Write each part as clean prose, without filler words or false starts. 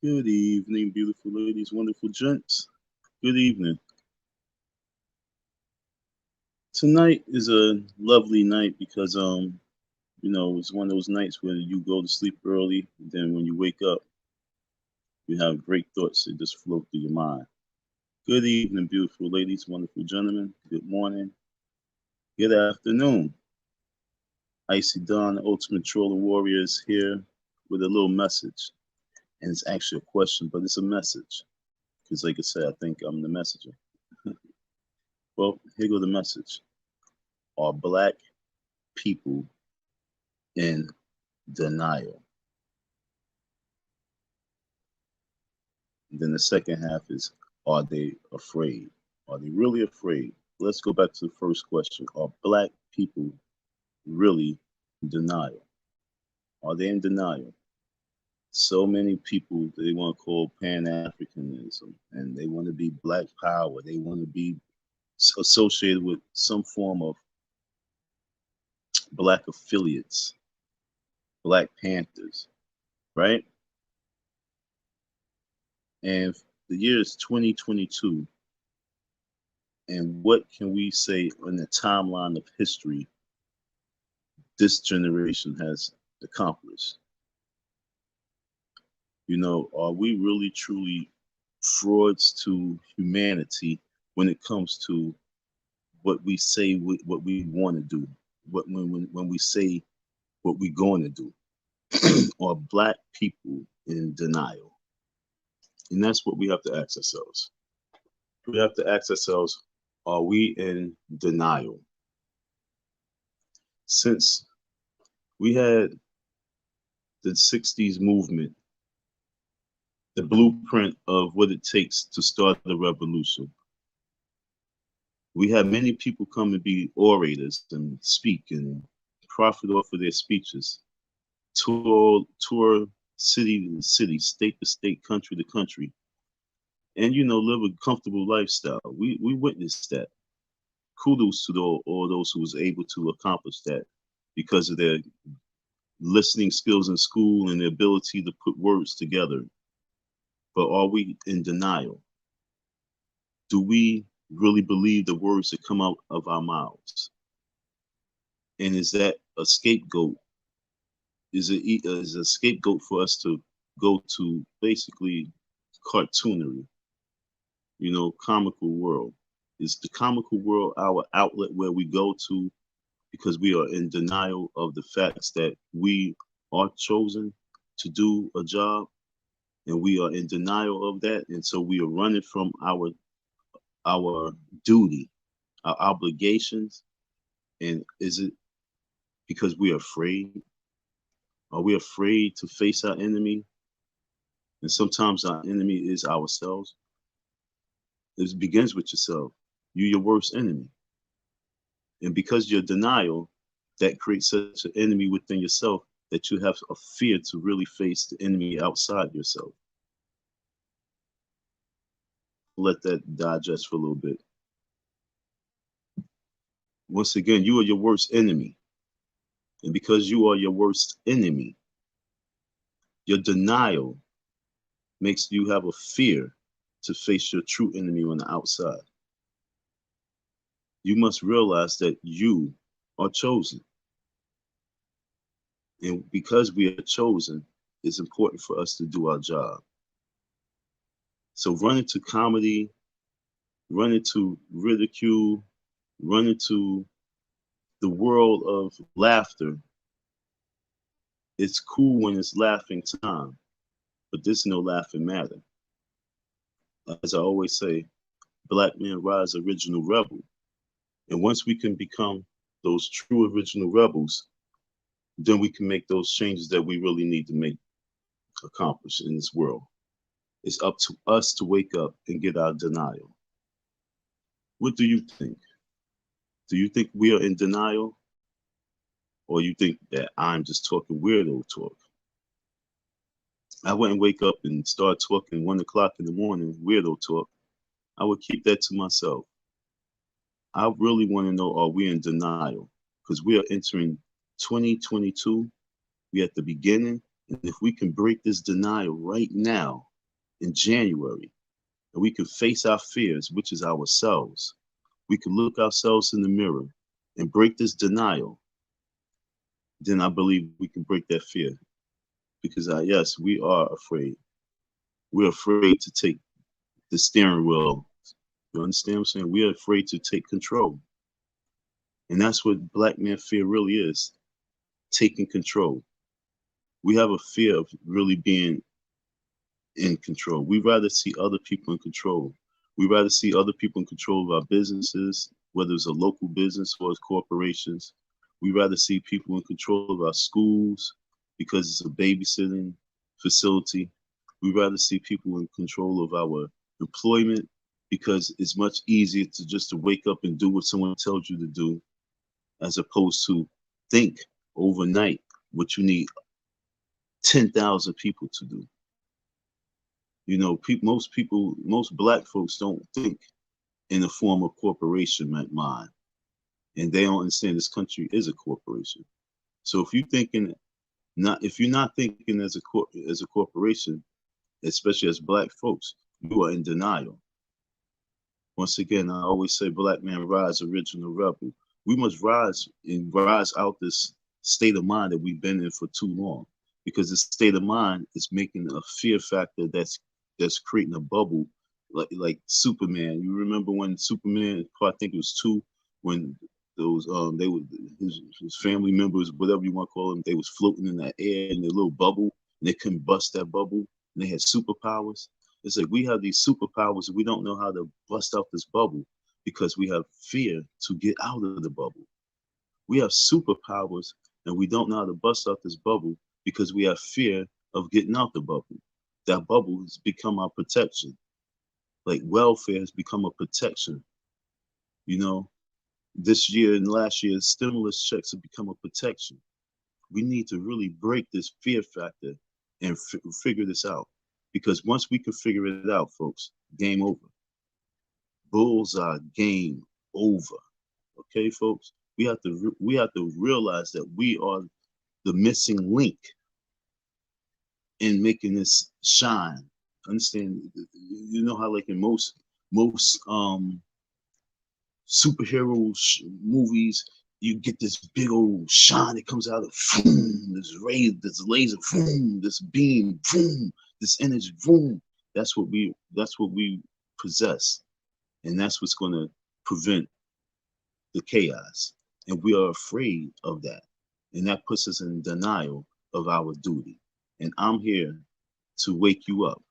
Good evening, beautiful ladies, wonderful gents. Good evening. Tonight is a lovely night because it's one of those nights where you go to sleep early, and then when you wake up, you have great thoughts that just float through your mind. Good evening, beautiful ladies, wonderful gentlemen. Good morning. Good afternoon. Icy Dawn, the ultimate troller warrior, is here with a little message. And it's actually a question, but it's a message. Because like I said, I think I'm the messenger. Well, here goes the message. Are black people in denial? And then the second half is, are they afraid? Are they really afraid? Let's go back to the first question. Are black people really in denial? Are they in denial? So many people, they want to call Pan-Africanism, and they want to be black power. They want to be associated with some form of black affiliates, Black Panthers, right? And the year is 2022. And what can we say on the timeline of history this generation has accomplished? Are we really truly frauds to humanity when it comes to what we say, what we want to do, when we say what we're going to do? Are black people in denial? And that's what we have to ask ourselves. We have to ask ourselves, are we in denial? Since we had the 60s movement, the blueprint of what it takes to start the revolution, we had many people come and be orators and speak and profit off of their speeches, tour city to city, state to state, country to country, and live a comfortable lifestyle. We witnessed that. Kudos to all those who was able to accomplish that because of their listening skills in school and the ability to put words together. But are we in denial? Do we really believe the words that come out of our mouths? And is that a scapegoat? Is it is a scapegoat for us to go to basically cartoonery? Comical world. Is the comical world our outlet where we go to because we are in denial of the facts that we are chosen to do a job, and we are in denial of that, and so we are running from our duty, our obligations? And is it because we're afraid? Are we afraid to face our enemy? And sometimes our enemy is ourselves. It begins with yourself. You're your worst enemy. And because your denial, that creates such an enemy within yourself that you have a fear to really face the enemy outside yourself. Let that digest for a little bit. Once again, you are your worst enemy. And because you are your worst enemy, your denial makes you have a fear to face your true enemy on the outside. You must realize that you are chosen. And because we are chosen, it's important for us to do our job. So run into comedy, run into ridicule, run into the world of laughter. It's cool when it's laughing time, but there's no laughing matter. As I always say, black men rise, original rebel. And once we can become those true original rebels, then we can make those changes that we really need to make, accomplish in this world. It's up to us to wake up and get our denial. What do you think? Do you think we are in denial? Or you think that I'm just talking weirdo talk? I wouldn't wake up and start talking 1 o'clock in the morning, weirdo talk. I would keep that to myself. I really want to know, are we in denial? Because we are entering 2022. We're at the beginning. And if we can break this denial right now, in January, and we can face our fears, which is ourselves. We can look ourselves in the mirror and break this denial, then I believe we can break that fear. Because yes, we are afraid. We're afraid to take the steering wheel. You understand what I'm saying? We're afraid to take control. And that's what black man fear really is, taking control. We have a fear of really being in control. We rather see other people in control. We rather see other people in control of our businesses, whether it's a local business or it's corporations. We rather see people in control of our schools because it's a babysitting facility. We rather see people in control of our employment because it's much easier to just to wake up and do what someone tells you to do, as opposed to think overnight what you need 10,000 people to do. You know, most black folks don't think in the form of corporation mind, and they don't understand this country is a corporation. So if you're not thinking as a corporation, especially as black folks, you are in denial. Once again, I always say, black man rise, original rebel. We must rise and rise out this state of mind that we've been in for too long, because the state of mind is making a fear factor that's creating a bubble, like Superman. You remember when Superman, I think it was two, when those they were his family members, whatever you want to call them, they was floating in that air in their little bubble, and they couldn't bust that bubble, and they had superpowers. It's like we have these superpowers and we don't know how to bust out this bubble because we have fear to get out of the bubble. We have superpowers and we don't know how to bust out this bubble because we have fear of getting out the bubble. That bubble has become our protection. Like welfare has become a protection. You know, this year and last year, stimulus checks have become a protection. We need to really break this fear factor and figure this out. Because once we can figure it out, folks, game over. Bullseye, game over. Okay, folks? We have to realize that we are the missing link in making this shine. Understand? You know how, like, in most superhero movies, you get this big old shine that comes out of boom, this ray, this laser, boom, this beam, boom, this energy, boom. That's what we possess, and that's what's going to prevent the chaos. And we are afraid of that, and that puts us in denial of our duty. And I'm here to wake you up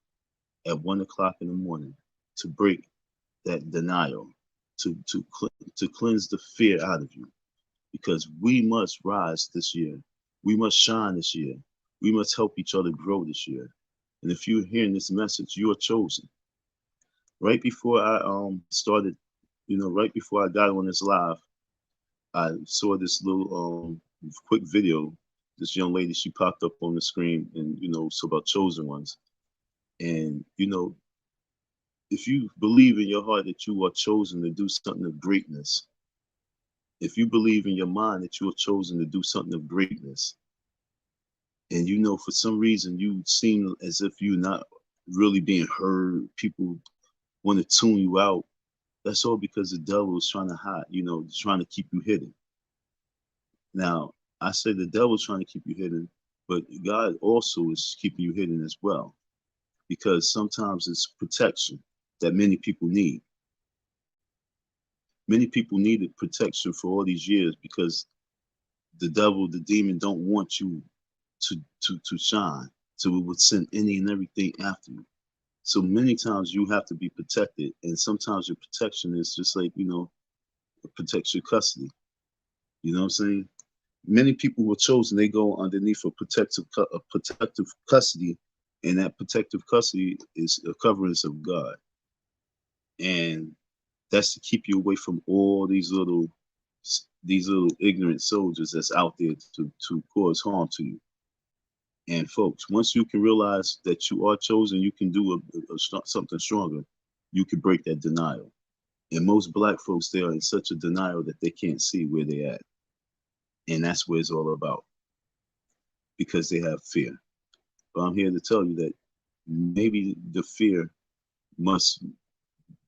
at 1 o'clock in the morning to break that denial, to cleanse the fear out of you, because we must rise this year. We must shine this year. We must help each other grow this year. And if you're hearing this message, you are chosen. Right before I started, right before I got on this live, I saw this little quick video. This young lady, she popped up on the screen, and it's about chosen ones. And if you believe in your heart that you are chosen to do something of greatness, if you believe in your mind that you are chosen to do something of greatness, and for some reason you seem as if you're not really being heard, people want to tune you out, that's all because the devil is trying to hide, trying to keep you hidden. Now, I say the devil's trying to keep you hidden, but God also is keeping you hidden as well, because sometimes it's protection that many people need. Many people needed protection for all these years because the devil, the demon, don't want you to shine. So it would send any and everything after you. So many times you have to be protected, and sometimes your protection is just like, protects your custody. You know what I'm saying? Many people who are chosen, they go underneath a protective custody, and that protective custody is a coverings of God. And that's to keep you away from all these little ignorant soldiers that's out there to cause harm to you. And folks, once you can realize that you are chosen, you can do something stronger. You can break that denial. And most black folks, they are in such a denial that they can't see where they're at. And that's what it's all about, because they have fear. But I'm here to tell you that maybe the fear must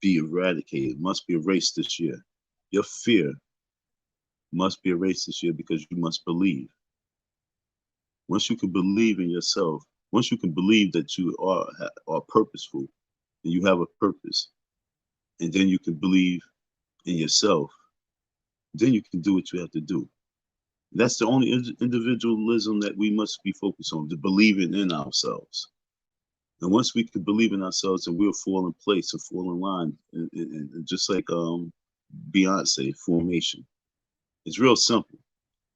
be eradicated, must be erased this year. Your fear must be erased this year because you must believe. Once you can believe in yourself, once you can believe that you are purposeful and you have a purpose, and then you can believe in yourself, then you can do what you have to do. That's the only individualism that we must be focused on, the believing in ourselves. And once we can believe in ourselves, and we'll fall in place and fall in line, and just like Beyonce, formation. It's real simple.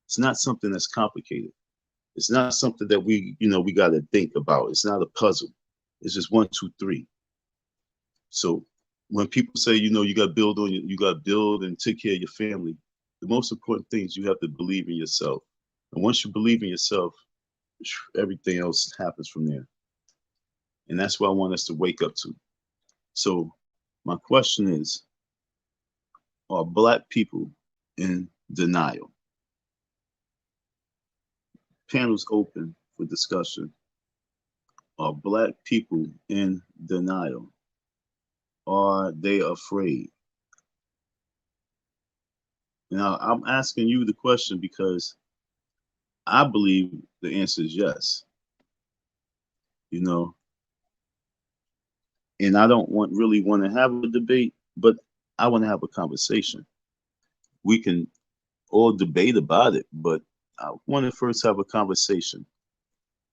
It's not something that's complicated. It's not something that we got to think about. It's not a puzzle. It's just 1, 2, 3. So when people say, you got to build you got to build and take care of your family, the most important thing is you have to believe in yourself. And once you believe in yourself, everything else happens from there. And that's what I want us to wake up to. So my question is, are Black people in denial? Panel's open for discussion. Are Black people in denial? Are they afraid? Now, I'm asking you the question because I believe the answer is yes. And I don't really want to have a debate, but I want to have a conversation. We can all debate about it, but I want to first have a conversation.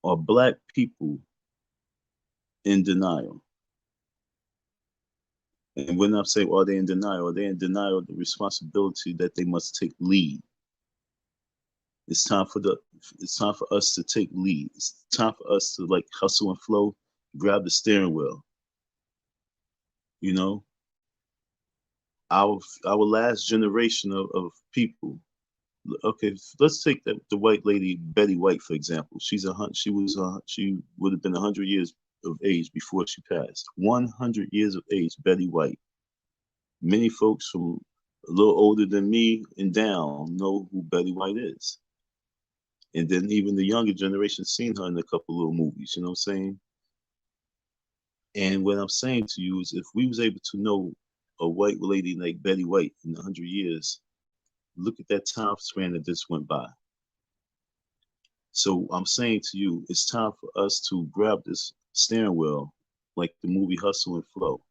Are Black people in denial? And when I say are they in denial of the responsibility that they must take lead. It's time for us to take lead. It's time for us to like hustle and flow, grab the steering wheel. Our last generation of people. Okay, let's take the white lady Betty White for example. She would have been 100 years of age before she passed. 100 years of age, Betty White. Many folks from a little older than me and down know who Betty White is. And then even the younger generation seen her in a couple little movies, you know what I'm saying? And what I'm saying to you is if we was able to know a white lady like Betty White in 100 years, look at that time span that just went by. So I'm saying to you, it's time for us to grab this steering wheel like the movie Hustle and Flow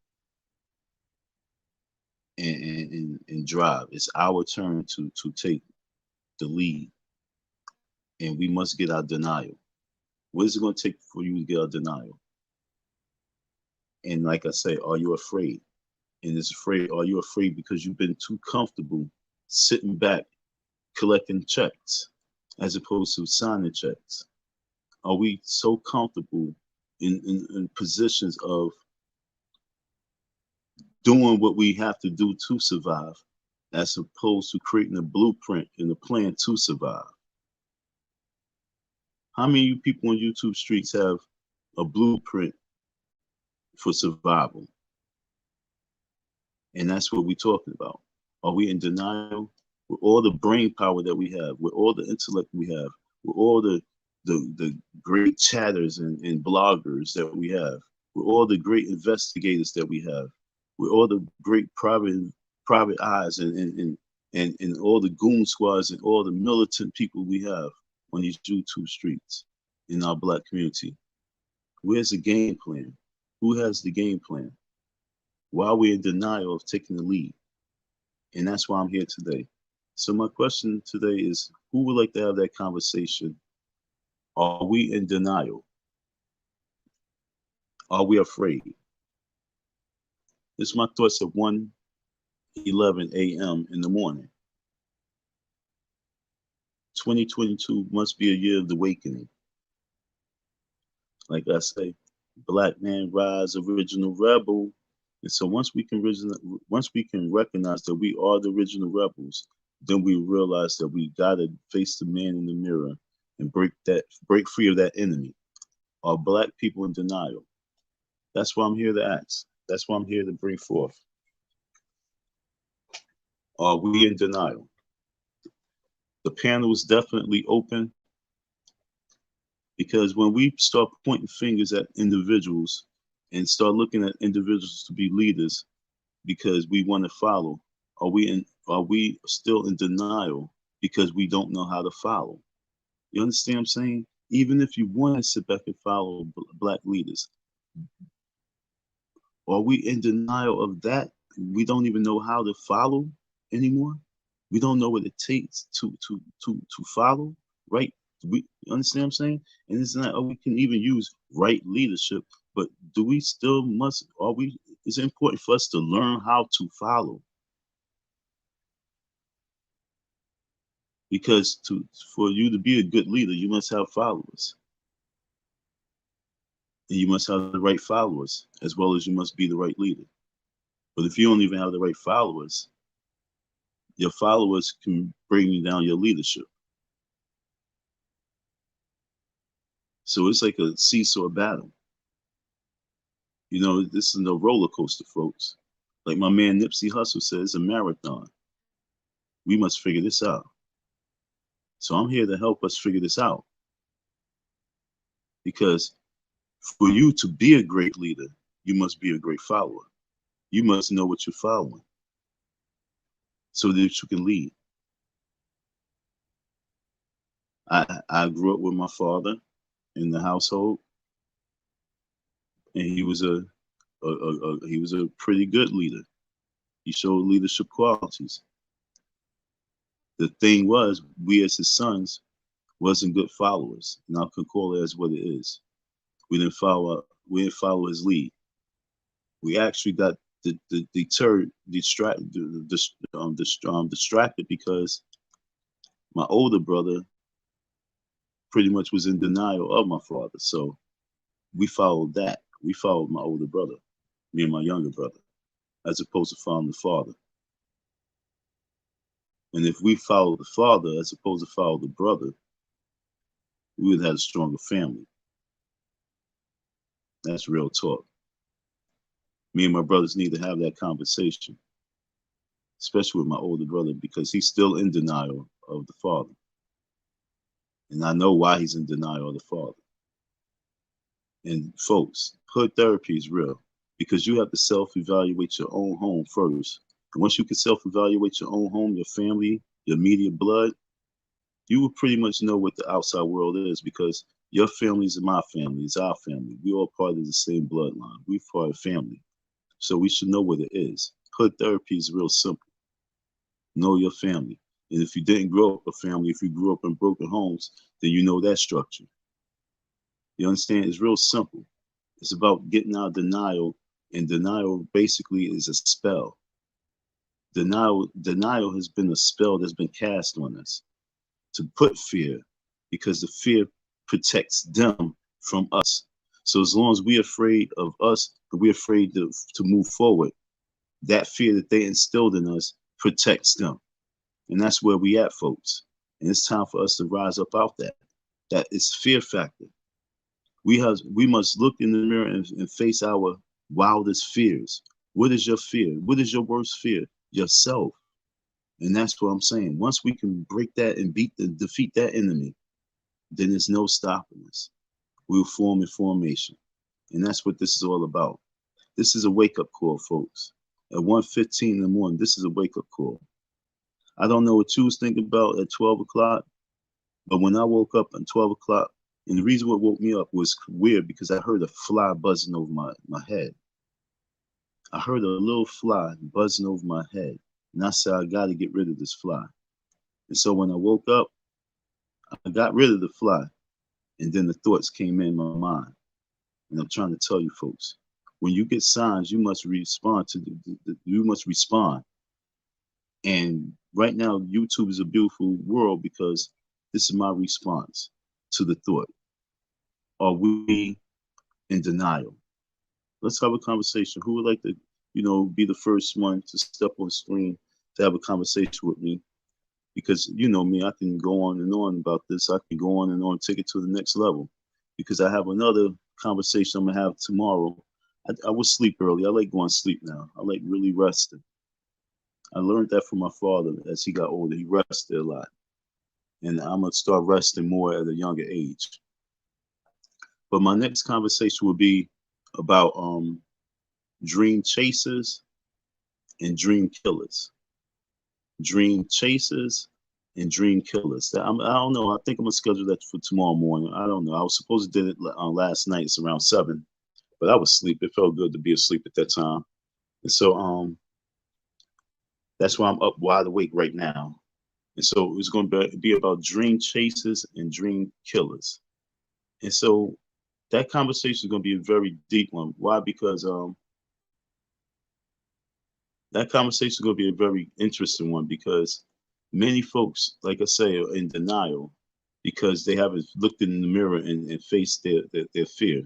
and drive. It's our turn to take the lead. And we must get our denial. What is it going to take for you to get our denial? And like I say, are you afraid? And are you afraid because you've been too comfortable sitting back collecting checks as opposed to signing checks? Are we so comfortable in positions of doing what we have to do to survive as opposed to creating a blueprint and a plan to survive? How many of you people on YouTube streets have a blueprint for survival? And that's what we're talking about. Are we in denial? With all the brain power that we have, with all the intellect we have, with all the great chatters and bloggers that we have, with all the great investigators that we have, with all the great private eyes and all the goon squads and all the militant people we have on these YouTube streets in our Black community. Where's the game plan? Who has the game plan? Why are we in denial of taking the lead? And that's why I'm here today. So my question today is, who would like to have that conversation? Are we in denial? Are we afraid? This is my thoughts at 1:11 a.m. in the morning. 2022 must be a year of the awakening. Like I say, Black man rise, original rebel. And so once we can recognize that we are the original rebels, then we realize that we gotta face the man in the mirror and break free of that enemy. Are Black people in denial? That's why I'm here to ask. That's why I'm here to bring forth. Are we in denial? The panel is definitely open. Because when we start pointing fingers at individuals and start looking at individuals to be leaders because we want to follow, are we still in denial because we don't know how to follow? You understand what I'm saying? Even if you want to sit back and follow black leaders, are we in denial of that? We don't even know how to follow anymore. We don't know what it takes to follow, right? We understand what I'm saying? And it's not, oh, we can even use right leadership, but do we still must, are we, it's important for us to learn how to follow. Because for you to be a good leader, you must have followers. And you must have the right followers, as well as you must be the right leader. But if you don't even have the right followers, your followers can bring down your leadership. So it's like a seesaw battle. You know, this is no roller coaster, folks. Like my man Nipsey Hussle says, it's a marathon. We must figure this out. So I'm here to help us figure this out. Because for you to be a great leader, you must be a great follower. You must know what you're following so that you can lead. I grew up with my father in the household, and he was he was a pretty good leader. He showed leadership qualities. The thing was, we as his sons wasn't good followers, and I can call it as what it is. We didn't follow his lead. We actually got deterred, distracted because my older brother pretty much was in denial of my father. So we followed that. We followed my older brother, me and my younger brother, as opposed to following the father. And if we followed the father as opposed to follow the brother, we would have had a stronger family. That's real talk. Me and my brothers need to have that conversation, especially with my older brother, because he's still in denial of the father. And I know why he's in denial of the father. And folks, hood therapy is real because you have to self-evaluate your own home first. And once you can self-evaluate your own home, your family, your immediate blood, you will pretty much know what the outside world is because your family is my family, it's our family. We all part of the same bloodline. We're part of family. So we should know what it is. Hood therapy is real simple. Know your family. And if you didn't grow up a family, if you grew up in broken homes, then you know that structure. You understand? It's real simple. It's about getting out of denial, and denial basically is a spell. Denial has been a spell that's been cast on us to put fear, because the fear protects them from us. So as long as we're afraid of us, and we're afraid to move forward, that fear that they instilled in us protects them. And that's where we at, folks. And it's time for us to rise up out that. That is fear factor. We must look in the mirror and face our wildest fears. What is your fear? What is your worst fear? Yourself. And that's what I'm saying. Once we can break that and defeat that enemy, then there's no stopping us. We'll form in formation. And that's what this is all about. This is a wake-up call, folks. At 1:15 in the morning, this is a wake-up call. I don't know what you was thinking about at 12 o'clock, but when I woke up at 12 o'clock, and the reason what woke me up was weird because I heard a fly buzzing over my head. I heard a little fly buzzing over my head. And I said, I got to get rid of this fly. And so when I woke up, I got rid of the fly. And then the thoughts came in my mind. And I'm trying to tell you folks, when you get signs, you must respond to you must respond. And right now, YouTube is a beautiful world because this is my response to the thought. Are we in denial? Let's have a conversation. Who would like to, be the first one to step on the screen to have a conversation with me? Because you know me, I can go on and on about this. I can go on and on, take it to the next level. Because I have another conversation I'm gonna have tomorrow. I will sleep early. I like going to sleep now. I like really resting. I learned that from my father as he got older. He rested a lot. And I'm gonna start resting more at a younger age. But my next conversation will be about dream chasers and dream killers. Dream chasers and dream killers. I don't know. I think I'm gonna schedule that for tomorrow morning. I don't know. I was supposed to do it last night. It's around 7, but I was asleep. It felt good to be asleep at that time, and so that's why I'm up wide awake right now. And so it's going to be about dream chasers and dream killers. And so that conversation is going to be a very deep one. Why? Because that conversation is going to be a very interesting one because many folks, like I say, are in denial because they haven't looked in the mirror and faced their fear.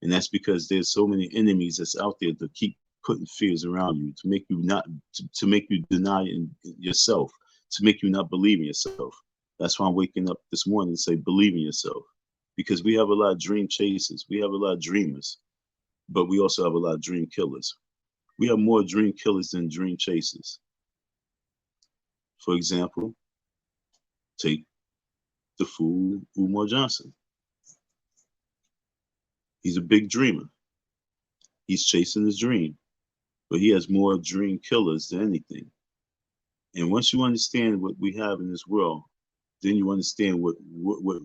And that's because there's so many enemies that's out there to keep putting fears around you to make you not to make you deny yourself, to make you not believe in yourself. That's why I'm waking up this morning and say believe in yourself. Because we have a lot of dream chasers, we have a lot of dreamers, but we also have a lot of dream killers. We have more dream killers than dream chasers. For example, take the fool Umar Johnson. He's a big dreamer. He's chasing his dream, but he has more dream killers than anything. And once you understand what we have in this world, then you understand what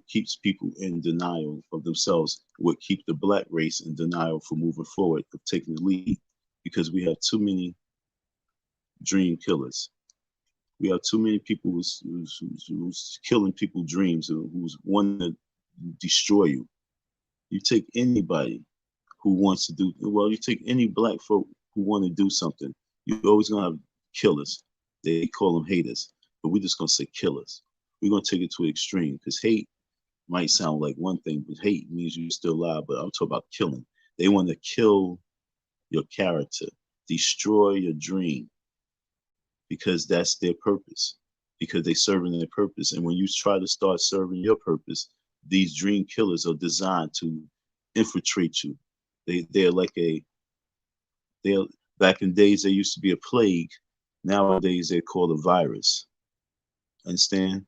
keeps people in denial of themselves, what keeps the black race in denial for moving forward, of taking the lead, because we have too many dream killers. We have too many people who's killing people's dreams, who's wanting to destroy you. You take anybody who wants to do, well, you take any black folk who want to do something, you're always going to have killers. They call them haters, but we're just going to say killers. We're going to take it to an extreme because hate might sound like one thing, but hate means you're still alive. But I'm talking about killing. They want to kill your character, destroy your dream, because that's their purpose, because they're serving their purpose. And when you try to start serving your purpose, these dream killers are designed to infiltrate you. They're like they're back in days they used to be a plague. Nowadays they're called a virus. Understand?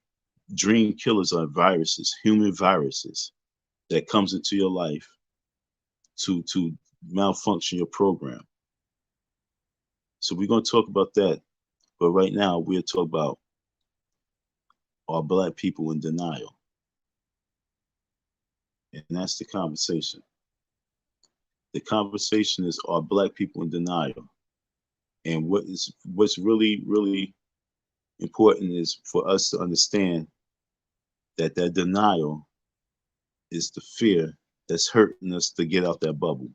Dream killers are viruses, human viruses that comes into your life to malfunction your program. So we're going to talk about that. But right now we'll talk about are black people in denial? And that's the conversation. The conversation is, are black people in denial? And what's really, really important is for us to understand that that denial is the fear that's hurting us to get out that bubble.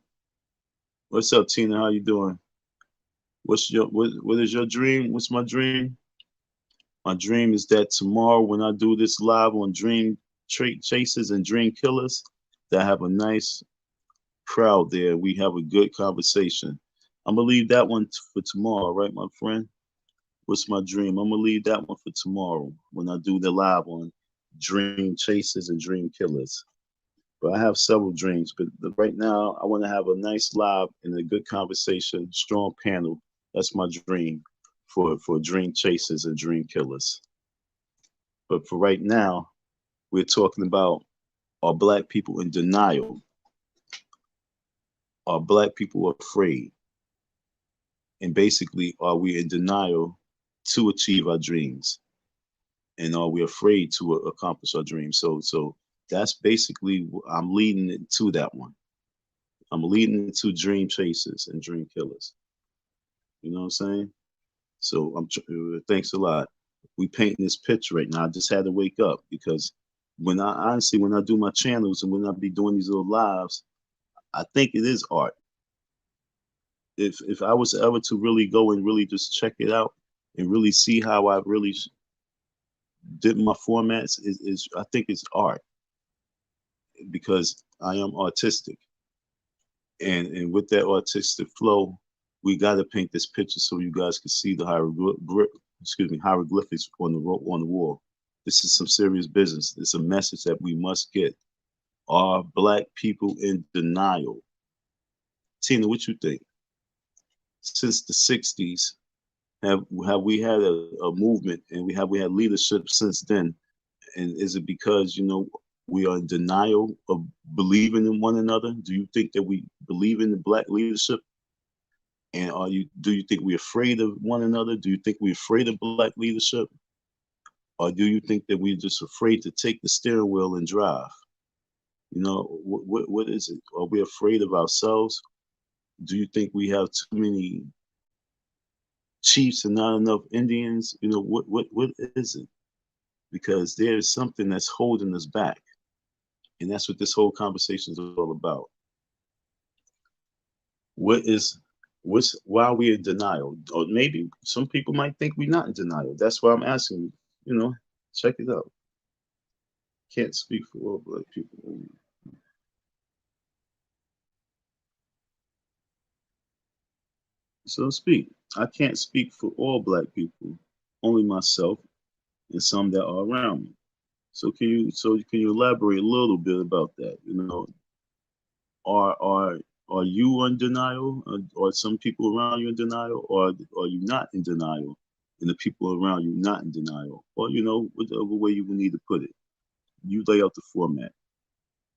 What's up, Tina? How you doing? What is your dream? What's my dream? My dream is that tomorrow when I do this live on Dream Chasers and Dream Killers, that I have a nice crowd there. We have a good conversation. I'm gonna leave that one for tomorrow, right, my friend? What's my dream? I'm gonna leave that one for tomorrow when I do the live on Dream Chasers and Dream Killers. But I have several dreams. But right now, I want to have a nice live and a good conversation, strong panel. That's my dream for Dream Chasers and Dream Killers. But for right now, we're talking about, are black people in denial? Are black people afraid? And basically, are we in denial to achieve our dreams? And are we afraid to accomplish our dreams? So that's basically, I'm leading it to that one. I'm leading it to Dream Chasers and Dream Killers. You know what I'm saying? So thanks a lot. We painting this picture right now. I just had to wake up because when I do my channels and when I be doing these little lives, I think it is art. If I was ever to really go and really just check it out and really see how I really did my formats, is I think it's art because I am artistic, and with that artistic flow, we got to paint this picture so you guys can see the hieroglyphics on the wall. This is some serious business. It's a message that we must get. Are black people in denial? Tina, what you think? Since the 60s, have we had a movement and we had leadership since then? And is it because, we are in denial of believing in one another? Do you think that we believe in the black leadership? And do you think we're afraid of one another? Do you think we're afraid of black leadership? Or do you think that we're just afraid to take the steering wheel and drive? You know, what is it? Are we afraid of ourselves? Do you think we have too many chiefs and not enough Indians? You know, what is it? Because there is something that's holding us back. And that's what this whole conversation is all about. Why are we in denial? Or maybe some people might think we're not in denial. That's why I'm asking you, check it out. Can't speak for all black people. So speak. I can't speak for all black people, only myself and some that are around me. So can you elaborate a little bit about that? Are are are you in denial, or some people around you in denial, or are you not in denial, and the people around you not in denial, or whatever way you would need to put it. You lay out the format.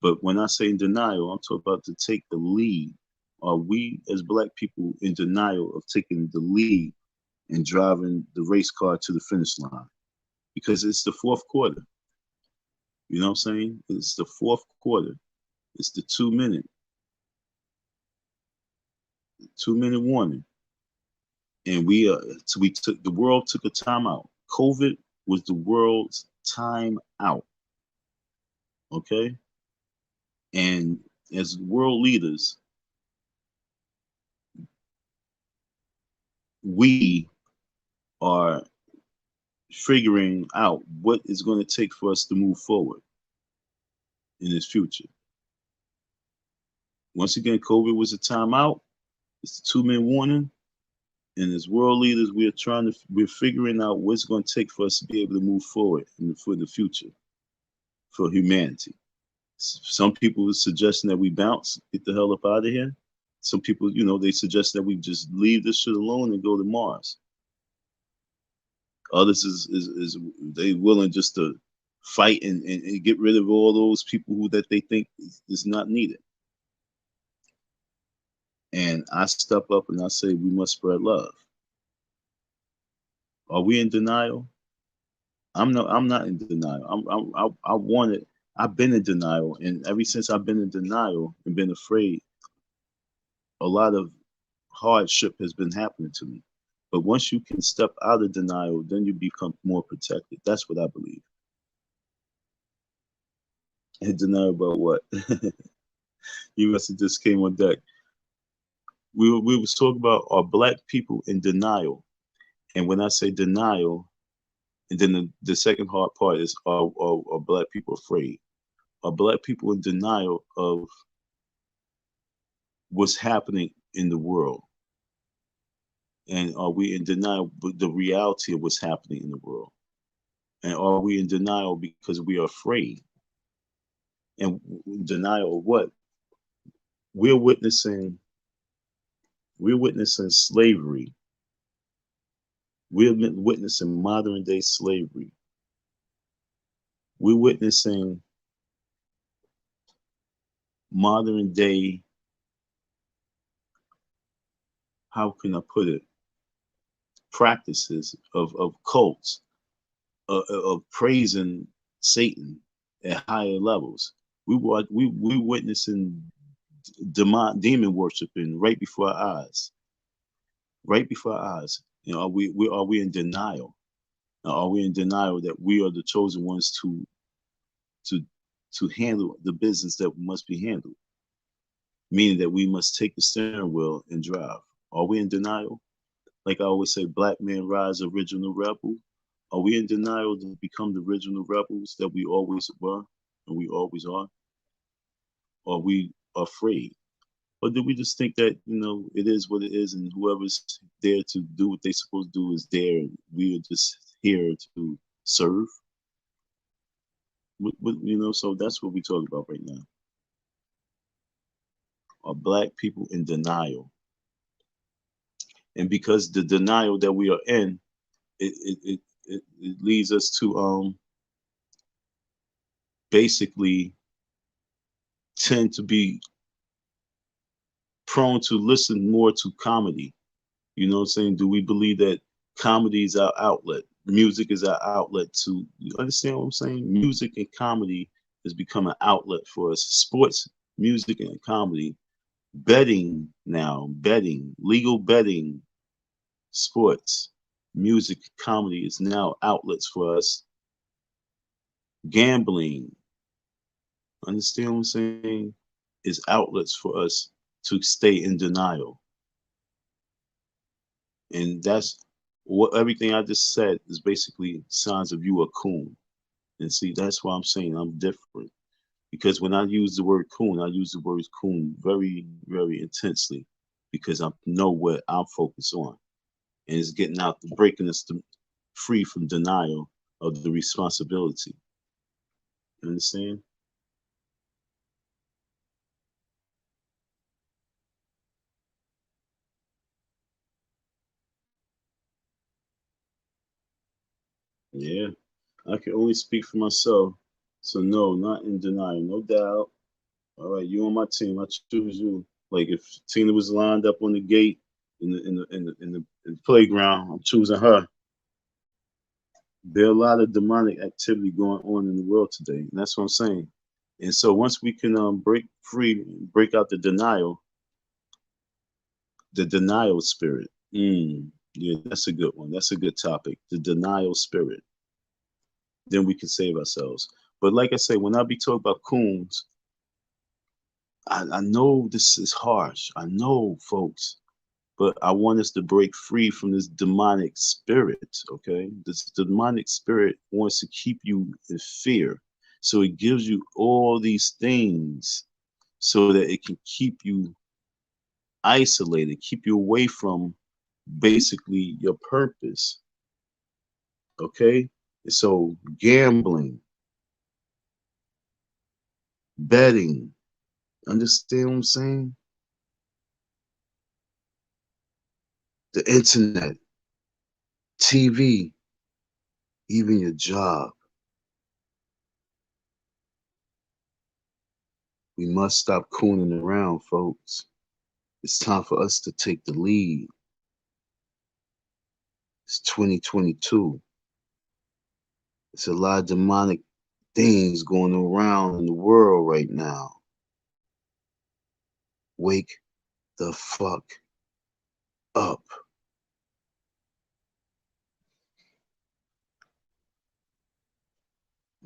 But when I say in denial, I'm talking about to take the lead. Are we as black people in denial of taking the lead and driving the race car to the finish line? Because it's the fourth quarter. You know what I'm saying? It's the fourth quarter. It's the 2 minute warning. And we took the world took a timeout. COVID was the world's time out. Okay? And as world leaders, we are figuring out what is going to take for us to move forward in this future. Once again, COVID was a timeout. It's a 2 minute warning. And as world leaders, we're figuring out what's going to take for us to be able to move forward for the future, for humanity. Some people are suggesting that we bounce, get the hell up out of here. Some people, they suggest that we just leave this shit alone and go to Mars. Others is they willing just to fight and get rid of all those people that they think is not needed. And I step up and I say we must spread love. Are we in denial? I'm not in denial. I want it. I've been in denial, and ever since I've been in denial and been afraid, a lot of hardship has been happening to me. But once you can step out of denial, then you become more protected. That's what I believe. And denial about what? You must have just came on deck. We was talking about, are black people in denial? And when I say denial, and then the second hard part is, are black people afraid? Are black people in denial of what's happening in the world? And are we in denial of the reality of what's happening in the world? And are we in denial because we are afraid? And denial of what? We're witnessing slavery. We're witnessing modern day slavery. We're witnessing modern day, how can I put it, practices of cults, of praising Satan at higher levels. We witnessing demon worshiping right before our eyes. Right before our eyes. Are we in denial? Are we in denial that we are the chosen ones to handle the business that must be handled? Meaning that we must take the steering wheel and drive. Are we in denial? Like I always say, black man rise, original rebel. Are we in denial to become the original rebels that we always were and we always are? Or are we afraid? Or do we just think that, it is what it is, and whoever's there to do what they're supposed to do is there, and we are just here to serve? So that's what we talk about right now. Are black people in denial? And because the denial that we are in, it leads us to basically tend to be prone to listen more to comedy. You know what I'm saying? Do we believe that comedy is our outlet? Music is our outlet to, you understand what I'm saying? Music and comedy has become an outlet for us. Sports, music, and comedy. Betting now, betting, legal betting, sports, music, comedy is now outlets for us. Gambling, understand what I'm saying? Is outlets for us to stay in denial. And that's what everything I just said is basically signs of you a coon. And see, that's why I'm saying I'm different. Because when I use the word coon, I use the word coon very, very intensely because I know what I'm focused on. And it's getting out, breaking us free from denial of the responsibility. You understand? Yeah. I can only speak for myself. So no, not in denial, no doubt. All right, you on my team. I choose you. Like if Tina was lined up on the gate in the playground, I'm choosing her. There are a lot of demonic activity going on in the world today, and that's what I'm saying. And so once we can break free, break out the denial spirit. Yeah, that's a good one. That's a good topic. The denial spirit. Then we can save ourselves. But like I say, when I be talking about coons, I know this is harsh. I know, folks, but I want us to break free from this demonic spirit, okay? This demonic spirit wants to keep you in fear. So it gives you all these things so that it can keep you isolated, keep you away from basically your purpose, okay? So gambling, betting, understand what I'm saying? The internet, TV, even your job. We must stop cooning around, folks. It's time for us to take the lead. It's 2022. It's a lot of demonic things going around in the world right now. Wake the fuck up.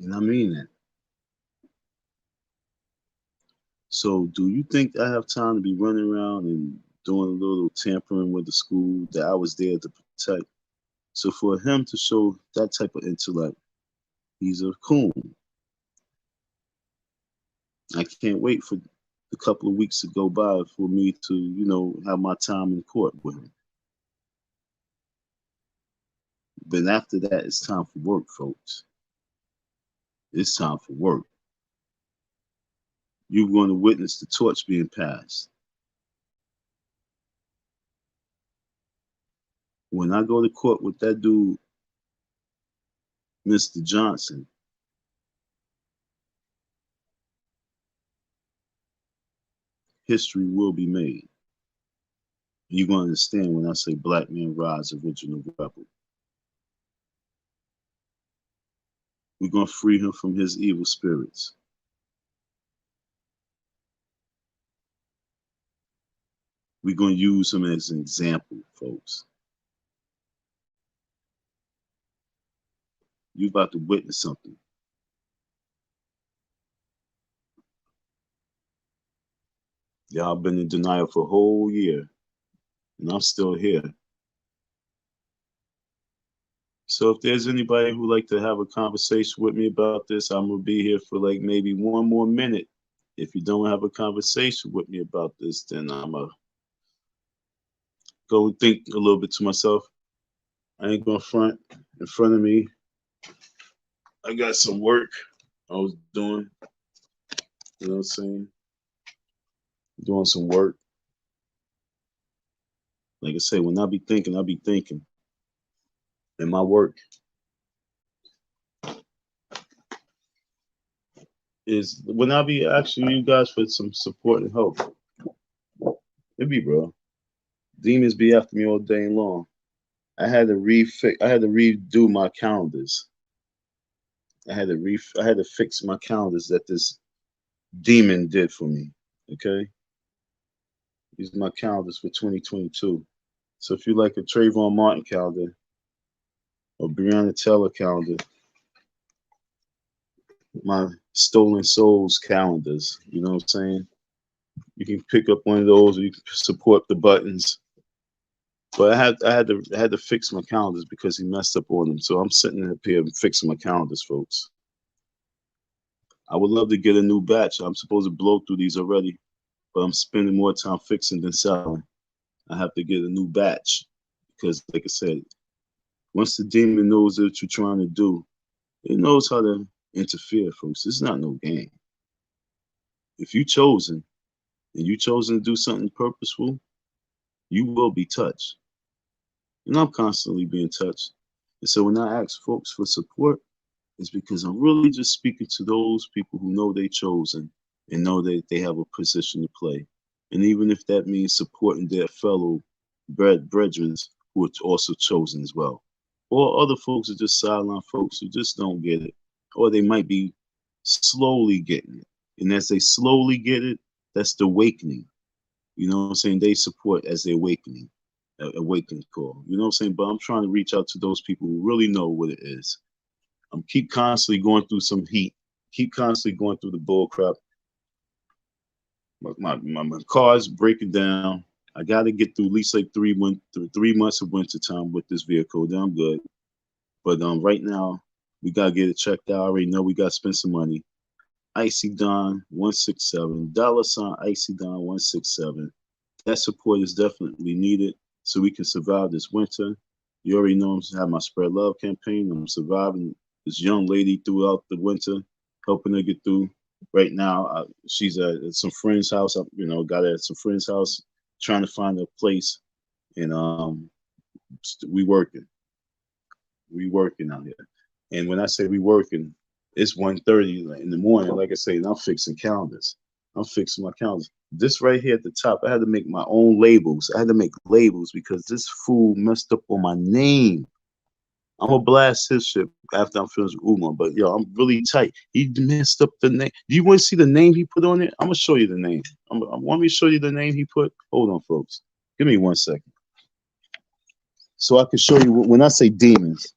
And I mean that. So, do you think I have time to be running around and doing a little tampering with the school that I was there to protect? So, for him to show that type of intellect, he's a coon. I can't wait for a couple of weeks to go by for me to, have my time in court with him. But after that, it's time for work, folks. It's time for work. You're going to witness the torch being passed. When I go to court with that dude, Mr. Johnson, history will be made. You're going to understand when I say Black Man Rise, original rebel. We're going to free him from his evil spirits. We're going to use him as an example, folks. You're about to witness something. Y'all been in denial for a whole year, and I'm still here. So if there's anybody who'd like to have a conversation with me about this, I'm gonna be here for like maybe one more minute. If you don't have a conversation with me about this, then I'm gonna go think a little bit to myself. I ain't gonna front in front of me. I got some work I was doing. You know what I'm saying? Doing some work. Like I say, when I be thinking, I be thinking. And my work is when I be asking you guys for some support and help. It be, bro. Demons be after me all day long. I had to redo my calendars. I had to fix my calendars that this demon did for me. Okay? These are my calendars for 2022. So if you like a Trayvon Martin calendar or Breonna Taylor calendar, my Stolen Souls calendars, you know what I'm saying? You can pick up one of those or you can support the buttons. But I had to fix my calendars because he messed up on them. So I'm sitting up here fixing my calendars, folks. I would love to get a new batch. I'm supposed to blow through these already, but I'm spending more time fixing than selling. I have to get a new batch because, like I said, once the demon knows what you're trying to do, it knows how to interfere, folks. It's not no game. If you chosen and you chosen to do something purposeful, you will be touched. And I'm constantly being touched. And so when I ask folks for support, it's because I'm really just speaking to those people who know they chosen and know that they have a position to play. And even if that means supporting their fellow brethren who are also chosen as well. Or other folks are just sideline folks who just don't get it. Or they might be slowly getting it. And as they slowly get it, that's the awakening. You know what I'm saying? They support as they're awakening, awakening call. You know what I'm saying? But I'm trying to reach out to those people who really know what it is. I'm keep constantly going through some heat, keep constantly going through the bull crap. My car's breaking down. I got to get through at least like 3 months of winter time with this vehicle. Then I'm good. But right now, we got to get it checked out. I already know we got to spend some money. Icy Don 167, $ Icy Don 167. That support is definitely needed so we can survive this winter. You already know I have my Spread Love campaign. I'm surviving this young lady throughout the winter, helping her get through. Right now, she's at some friend's house. Got her at some friend's house, trying to find a place, and we working. We working out here. And when I say we working, it's 1:30 in the morning. Like I say, and I'm fixing calendars. I'm fixing my calendars. This right here at the top, I had to make my own labels. I had to make labels because this fool messed up on my name. I'm gonna blast his shit after I'm finished with Uma, but yo, I'm really tight. He messed up the name. Do you want to see the name he put on it? I'm gonna show you the name. I want me to show you the name he put. Hold on, folks. Give me 1 second, so I can show you when I say demons.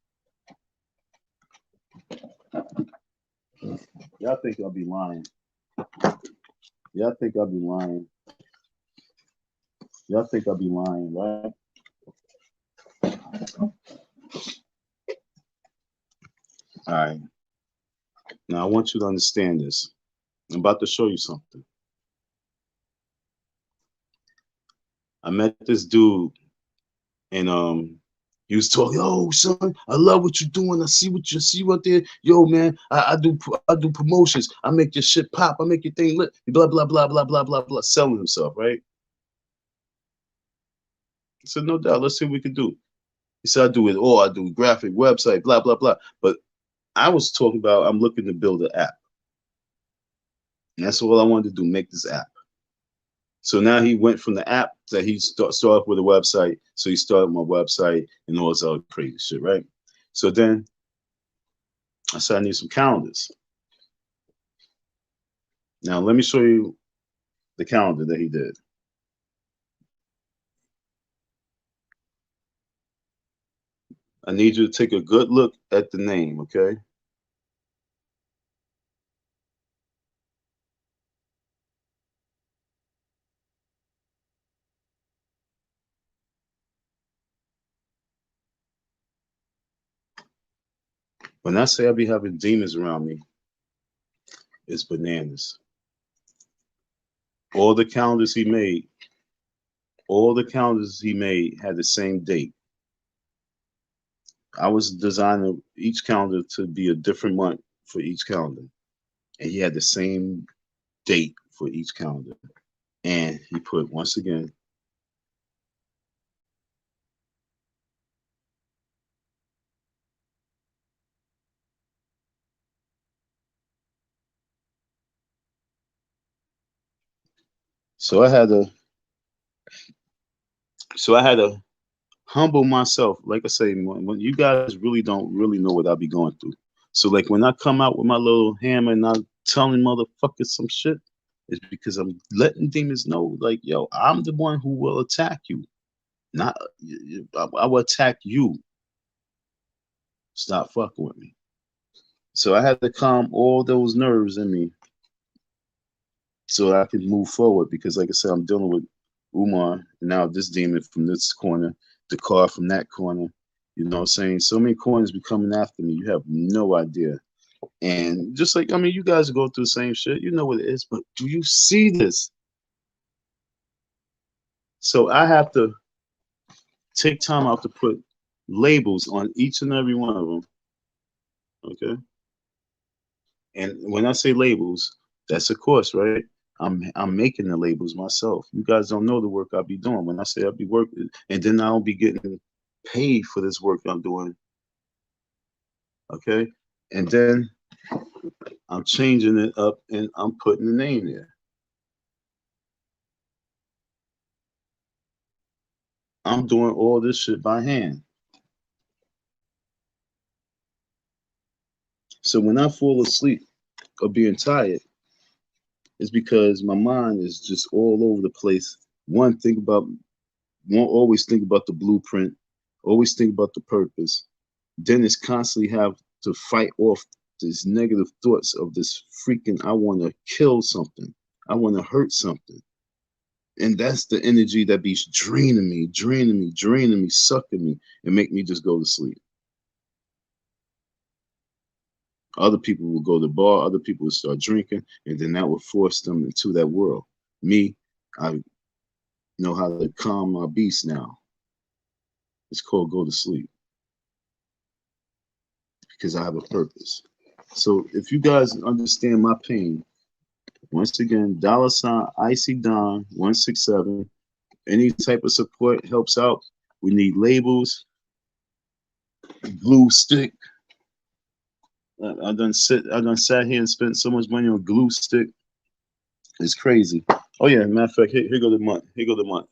Y'all think I'll be lying? Y'all think I'll be lying? Y'all think I'll be lying, right? All right. Now I want you to understand this. I'm about to show you something. I met this dude, and he was talking. Yo, son, I love what you're doing. I see what there. Yo, man, I do promotions. I make your shit pop. I make your thing lit. Blah blah blah blah blah blah blah. Selling himself, right? I said, no doubt. Let's see what we can do. He said, I do it all. I do graphic, website, blah blah blah. But I was talking about I'm looking to build an app. And that's all I wanted to do, make this app. So now he went from the app that he started off with a website. So he started my website and all this other crazy shit, right? So then I said, I need some calendars. Now let me show you the calendar that he did. I need you to take a good look at the name, okay? When I say I be having demons around me, it's bananas. All the calendars he made, had the same date. I was designing each calendar to be a different month for each calendar. And he had the same date for each calendar. And he put, once again, So I had to, humble myself. Like I say, when you guys really don't really know what I be going through. So like when I come out with my little hammer and I'm telling motherfuckers some shit, it's because I'm letting demons know, like, yo, I'm the one who will attack you. Not, I will attack you. Stop fucking with me. So I had to calm all those nerves in me so I could move forward. Because, like I said, I'm dealing with Umar now. This demon from this corner, the car from that corner. You know what I'm saying? So many corners be coming after me. You have no idea. And just like, I mean, you guys go through the same shit. You know what it is. But do you see this? So I have to take time out to put labels on each and every one of them. Okay. And when I say labels, that's a course, right? I'm making the labels myself. You guys don't know the work I'll be doing. When I say I'll be working, and then I'll be getting paid for this work I'm doing. Okay. And then I'm changing it up and I'm putting the name there. I'm doing all this shit by hand. So when I fall asleep or being tired, it's because my mind is just all over the place. Won't always think about the blueprint, always think about the purpose. Then it's constantly have to fight off these negative thoughts of this freaking, I want to kill something, I want to hurt something. And that's the energy that be draining me, sucking me, and make me just go to sleep. Other people will go to the bar, other people will start drinking, and then that will force them into that world. Me, I know how to calm my beast now. It's called go to sleep because I have a purpose. So if you guys understand my pain, once again, $ Icy Don 167. Any type of support helps out. We need labels, glue stick. I done sat here and spent so much money on glue stick. It's crazy. Oh yeah, matter of fact, here go the month. Here go the month.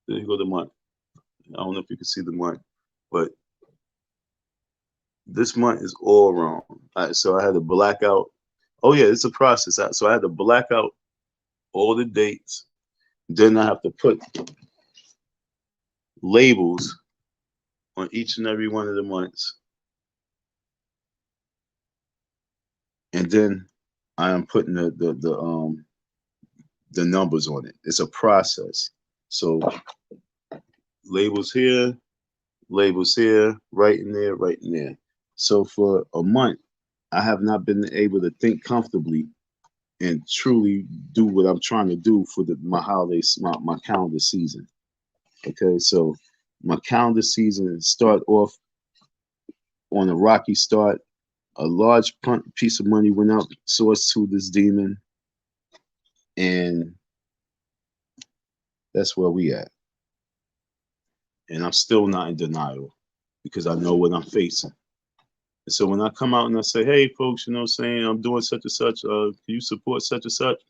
Here go the month. I don't know if you can see the month, but this month is all wrong. So I had to black out. Oh yeah, it's a process. So I had to black out all the dates. Then I have to put labels on each and every one of the months. And then I am putting the numbers on it. It's a process. So labels here, right in there, right in there. So for a month, I have not been able to think comfortably and truly do what I'm trying to do for my holidays, my calendar season. Okay, so my calendar season start off on a rocky start. A large piece of money went out sourced to this demon, and that's where we at. And I'm still not in denial because I know what I'm facing. And so when I come out and I say, hey, folks, you know what I'm saying? I'm doing such and such. Can you support such and such?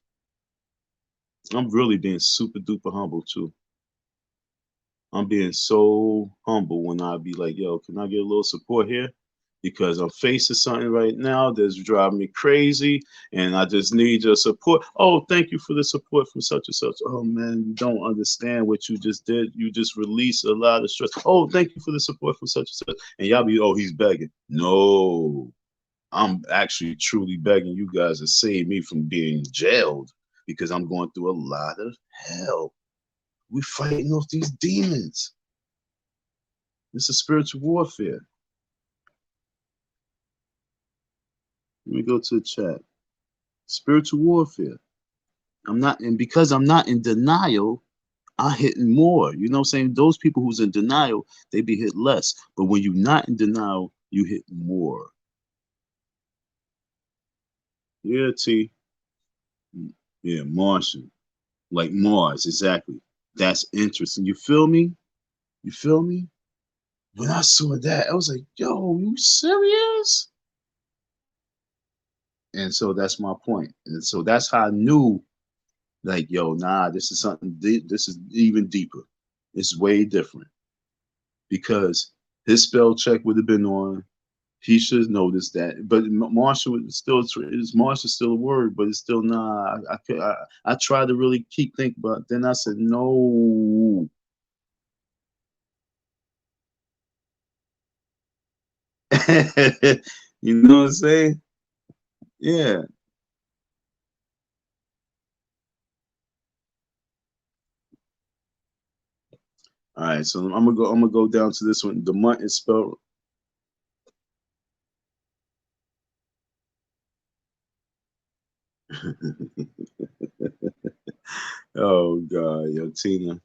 I'm really being super duper humble too. I'm being so humble when I be like, yo, can I get a little support here? Because I'm facing something right now that's driving me crazy and I just need your support. Oh, thank you for the support from such and such. Oh man, you don't understand what you just did. You just released a lot of stress. Oh, thank you for the support from such and such. And y'all be, oh, he's begging. No, I'm actually truly begging you guys to save me from being jailed because I'm going through a lot of hell. We're fighting off these demons. This is spiritual warfare. Let me go to the chat. Spiritual warfare. I'm not, and because I'm not in denial, I'm hitting more. You know what I'm saying? Those people who's in denial, they be hit less. But when you're not in denial, you hit more. Yeah, T. Yeah, Martian. Like Mars, exactly. That's interesting. You feel me? You feel me? When I saw that, I was like, yo, you serious? And so that's my point. And so that's how I knew Like, yo, nah, this is something. This is even deeper. It's way different because his spell check would have been on. He should notice that. But Marshall is Marshall still a word, but it's still nah. I tried to really keep thinking, but then I said no. You know what I'm saying? Yeah. All right. So I'm gonna go down to this one. The month is spelled. Oh God, yo, Tina.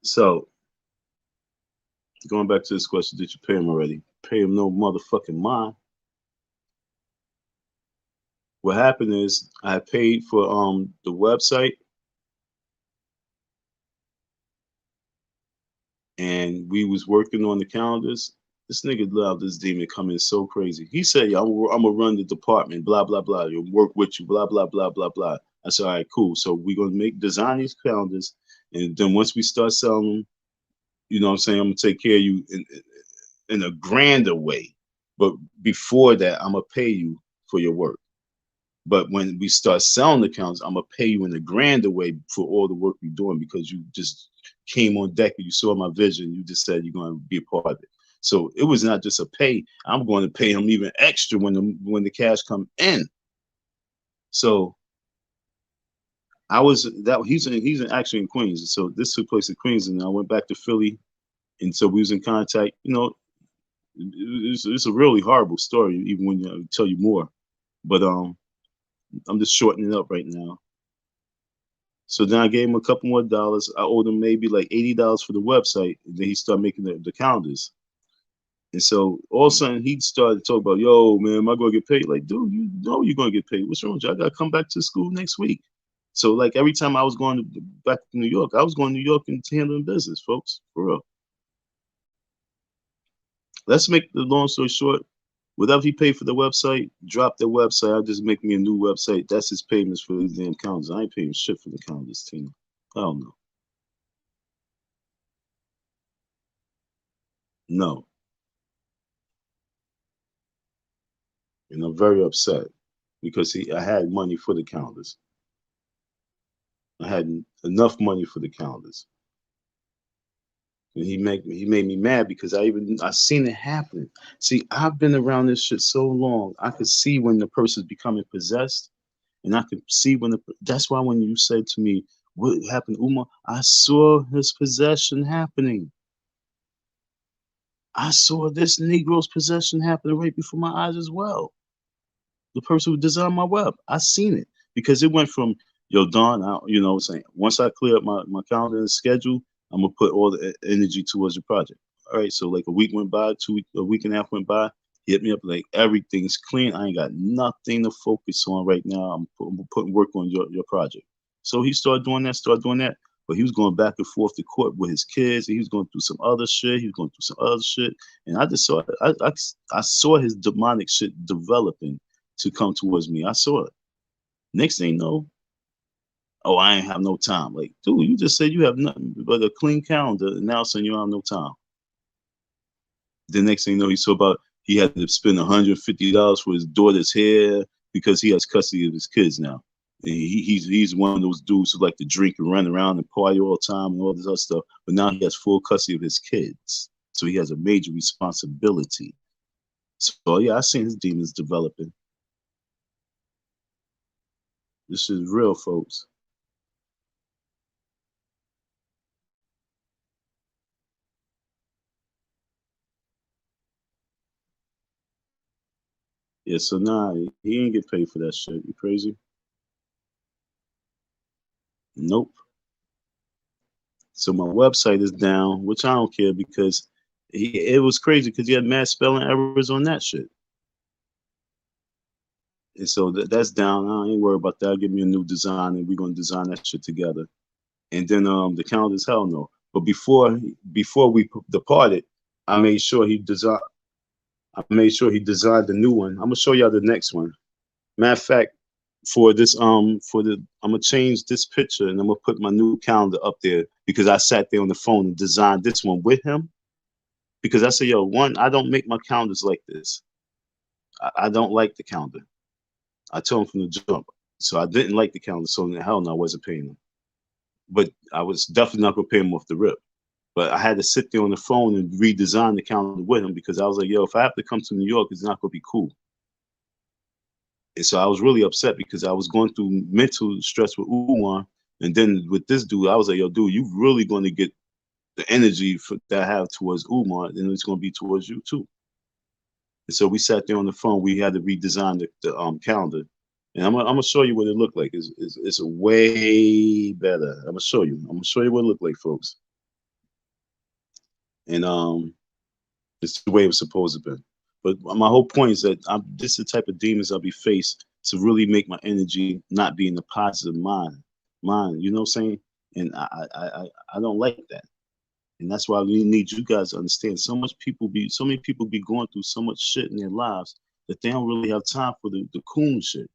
So going back to this question, did you pay him already? Pay him no motherfucking mind. What happened is I paid for the website and we was working on the calendars. This nigga allowed this demon come in so crazy. He said, "Yeah, I'm gonna run the department, blah blah blah. You'll work with you, blah blah blah blah blah." I said, "All right, cool. So we're gonna make design these calendars, and then once we start selling them, you know what I'm saying, I'm gonna take care of you in a grander way. But before that, I'm gonna pay you for your work. But when we start selling accounts, I'm gonna pay you in a grander way for all the work you're doing because you just came on deck and you saw my vision. You just said you're gonna be a part of it. So it was not just a pay. I'm going to pay him even extra when the cash come in. So I was that he's actually in Queens. So this took place in Queens, and I went back to Philly, and so we was in contact. You know, it's a really horrible story, even when I tell you more. But I'm just shortening it up right now. So then I gave him a couple more dollars. I owed him maybe like $80 for the website. And then he started making the calendars. And so all of a sudden he started talking about, yo, man, am I gonna get paid? Like, dude, you know you're gonna get paid. What's wrong with you? I gotta come back to school next week. So like every time I was going back to New York, I was going to New York and handling business, folks, for real. Let's make the long story short. Whatever he paid for the website, drop the website. I'll just make me a new website. That's his payments for these damn calendars. I ain't paying shit for the calendars, Tina. I don't know. No. And I'm very upset because I had money for the calendars. I had enough money for the calendars. And he made me mad because I seen it happening. See, I've been around this shit so long. I could see when the person's becoming possessed, and I could see when that's why when you said to me, "What happened, Uma?" I saw his possession happening. I saw this Negro's possession happening right before my eyes as well. The person who designed my web, I seen it because it went from, yo, Don, you know, saying once I clear up my calendar and schedule, I'm gonna put all the energy towards the project. All right, so like a week went by, a week and a half went by. He hit me up like everything's clean. I ain't got nothing to focus on right now. I'm putting work on your project. So he started doing that. But he was going back and forth to court with his kids, and he was going through some other shit. He was going through some other shit, and I just saw I saw his demonic shit developing to come towards me. I saw it. Next thing you know, oh, I ain't have no time. Like, dude, you just said you have nothing but a clean calendar, and now saying you don't have no time. The next thing you know, he saw about he had to spend $150 for his daughter's hair because he has custody of his kids now. And he's one of those dudes who like to drink and run around and party all the time and all this other stuff. But now he has full custody of his kids, so he has a major responsibility. So yeah, I seen his demons developing. This is real, folks. Yeah, so nah, he ain't get paid for that shit. You crazy? Nope. So my website is down, which I don't care because it was crazy because he had mad spelling errors on that shit. And so that's down. I ain't worried about that. I'll give me a new design, and we're gonna design that shit together. And then the calendar's hell no. But before we departed, I made sure he designed. I made sure he designed the new one. I'm gonna show y'all the next one. Matter of fact, I'm gonna change this picture and I'm gonna put my new calendar up there because I sat there on the phone and designed this one with him. Because I said, yo, one, I don't make my calendars like this. I don't like the calendar. I told him from the jump. So I didn't like the calendar. So hell no, I wasn't paying him. But I was definitely not gonna pay him off the rip. But I had to sit there on the phone and redesign the calendar with him because I was like, yo, if I have to come to New York, it's not gonna be cool. And so I was really upset because I was going through mental stress with Umar. And then with this dude, I was like, yo, dude, you really going to get the energy that I have towards Umar, and it's going to be towards you too. And so we sat there on the phone. We had to redesign the calendar. And I'm gonna show you what it looked like. It's way better. I'm gonna show you. I'm gonna show you what it looked like, folks. And it's the way it was supposed to be. But my whole point is that this is the type of demons I'll be faced to really make my energy not be in the positive mind. You know what I'm saying? And I don't like that. And that's why we need you guys to understand. So many people be going through so much shit in their lives that they don't really have time for the coon shit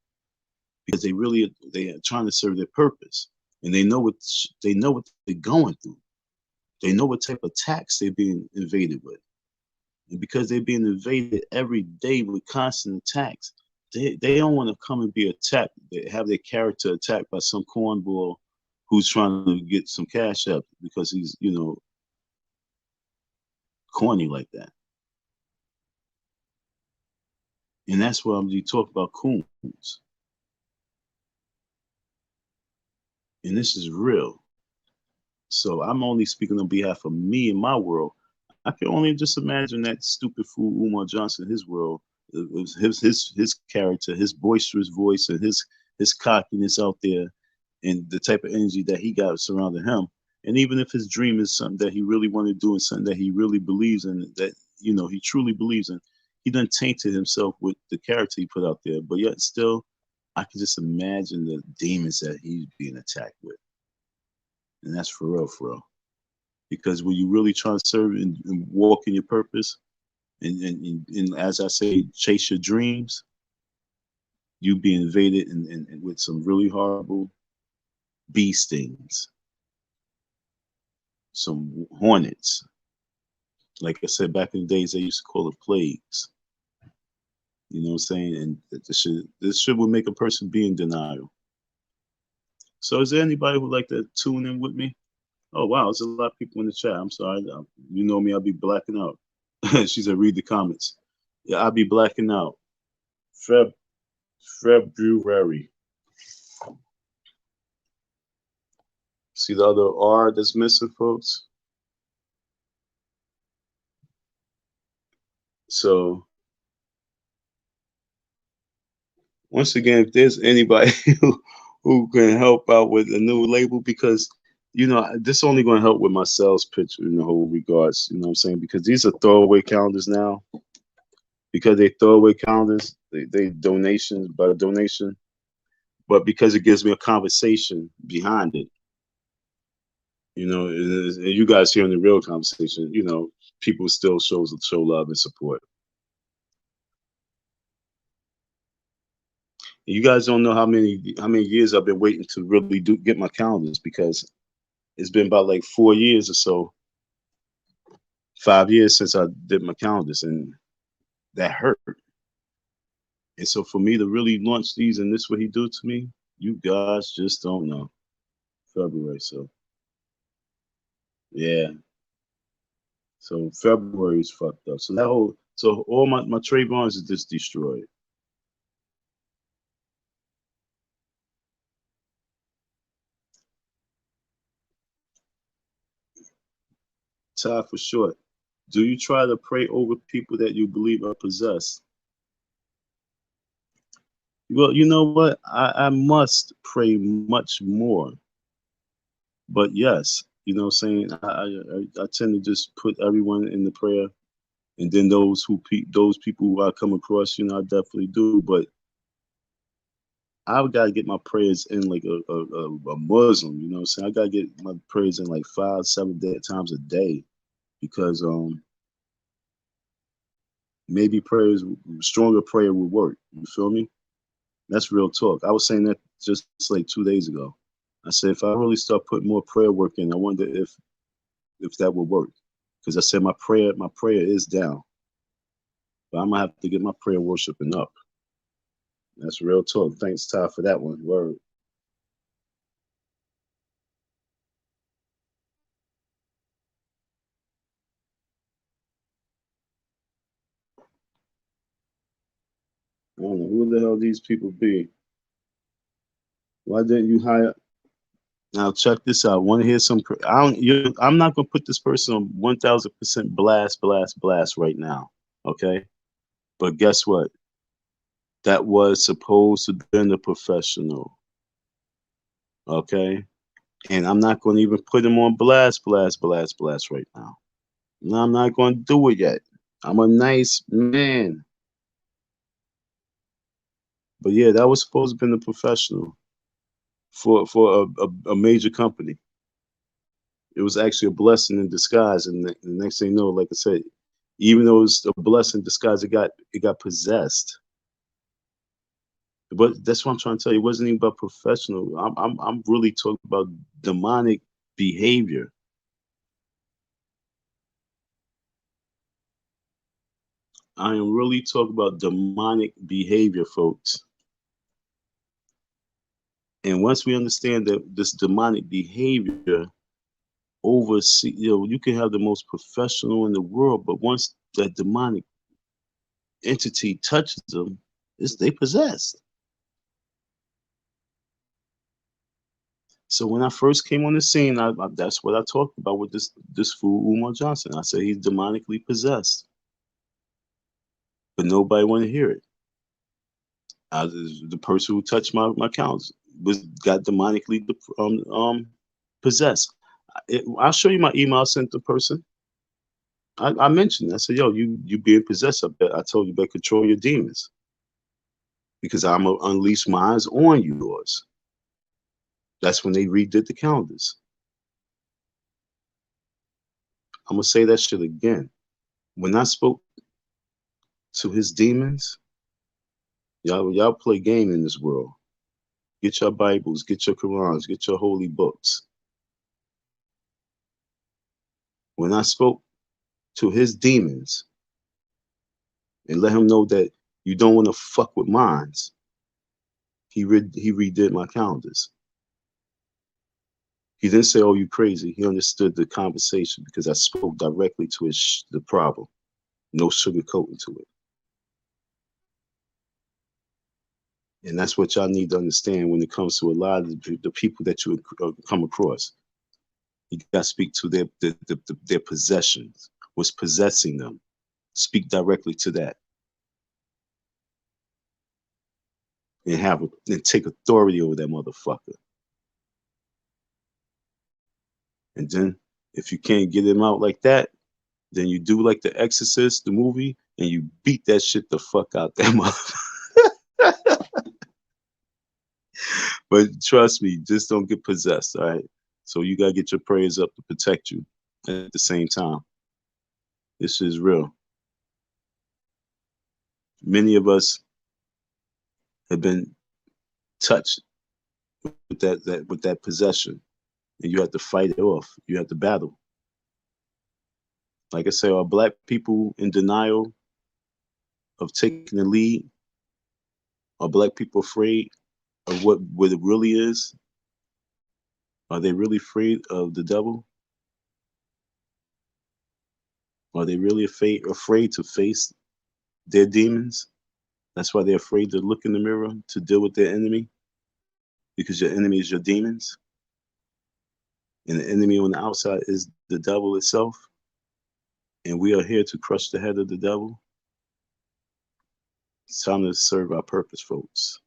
because they are trying to serve their purpose and they know what they're going through. They know what type of tax they're being invaded with. And because they're being invaded every day with constant attacks, they don't want to come and be attacked. They have their character attacked by some cornball who's trying to get some cash up because he's, corny like that. And that's why you talk about coons. And this is real. So I'm only speaking on behalf of me and my world. I can only just imagine that stupid fool Umar Johnson, his world, it was his character, his boisterous voice, and his cockiness out there, and the type of energy that he got surrounding him. And even if his dream is something that he really wanted to do and something that he really believes in, that he truly believes in, he done tainted himself with the character he put out there. But yet still, I can just imagine the demons that he's being attacked with, and that's for real, for real. Because when you really try to serve and walk in your purpose, and as I say, chase your dreams, you be invaded and with some really horrible bee stings, some hornets. Like I said, back in the days, they used to call it plagues. You know what I'm saying? And this shit would make a person be in denial. So is there anybody who would like to tune in with me? Oh, wow, there's a lot of people in the chat. I'm sorry. You know me, I'll be blacking out. She said, read the comments. Yeah, I'll be blacking out. February. See the other R that's missing, folks? So, once again, if there's anybody who can help out with a new label, because this only going to help with my sales pitch in the whole regards. You know what I'm saying? Because these are throwaway calendars now. Because they throwaway calendars, they donations by donation, but because it gives me a conversation behind it. And you guys hearing the real conversation. People still show love and support. You guys don't know how many years I've been waiting to really get my calendars, because it's been about like 4 years or so, 5 years since I did my calendars, and that hurt. And so for me to really launch these and this what he do to me, you guys just don't know. February, so yeah. So February is fucked up. So all my trade bonds is just destroyed. Time for short. Do you try to pray over people that you believe are possessed? Well, you know what? I must pray much more. But yes, you know what I'm saying? I tend to just put everyone in the prayer. And then those people who I come across, I definitely do. But I gotta get my prayers in like a Muslim, you know what I'm saying? I gotta get my prayers in like 5, 7 times a day because maybe prayers stronger prayer would work. You feel me? That's real talk. I was saying that just like 2 days ago. I said if I really start putting more prayer work in, I wonder if that would work. Because I said my prayer is down, but I'm gonna have to get my prayer worshiping up. That's real talk. Thanks, Ty, for that one. Word. I don't know who the hell these people be. Why didn't you hire? Now check this out. Want to hear some? I don't. I'm not gonna put this person on 1,000% blast, blast, blast right now. Okay. But guess what? That was supposed to be a professional. Okay. And I'm not going to even put him on blast, blast, blast, blast right now. No, I'm not going to do it yet. I'm a nice man. But yeah, that was supposed to be a professional for a major company. It was actually a blessing in disguise. And the next thing you know, like I said, even though it was a blessing in disguise, it got possessed. But that's what I'm trying to tell you. It wasn't even about professional. I'm really talking about demonic behavior. I am really talking about demonic behavior, folks. And once we understand that this demonic behavior oversee, you can have the most professional in the world, but once that demonic entity touches them, they possessed. So when I first came on the scene, that's what I talked about with this fool Umar Johnson. I said he's demonically possessed, but nobody wanted to hear it. The person who touched my accounts got demonically possessed. I'll show you my email I sent the person. I mentioned. I said, "Yo, you being possessed. I told you, better control your demons because I'm gonna unleash mines on yours." That's when they redid the calendars. I'm gonna say that shit again. When I spoke to his demons, y'all play game in this world. Get your Bibles, get your Qurans, get your holy books. When I spoke to his demons and let him know that you don't want to fuck with mines, he redid my calendars. He didn't say, "Oh, you crazy." He understood the conversation because I spoke directly to the problem, no sugarcoating to it. And that's what y'all need to understand when it comes to a lot of the people that you come across. You got to speak to their possessions, what's possessing them. Speak directly to that, and take authority over that motherfucker. And then, if you can't get him out like that, then you do like The Exorcist, the movie, and you beat that shit the fuck out that motherfucker. But trust me, just don't get possessed, all right? So you gotta get your prayers up to protect you at the same time. This is real. Many of us have been touched with that possession, and you have to fight it off. You have to battle. Like I say, are black people in denial of taking the lead? Are black people afraid of what it really is? Are they really afraid of the devil? Are they really afraid to face their demons? That's why they're afraid to look in the mirror to deal with their enemy, because your enemy is your demons, and the enemy on the outside is the devil itself. And we are here to crush the head of the devil. It's time to serve our purpose, folks.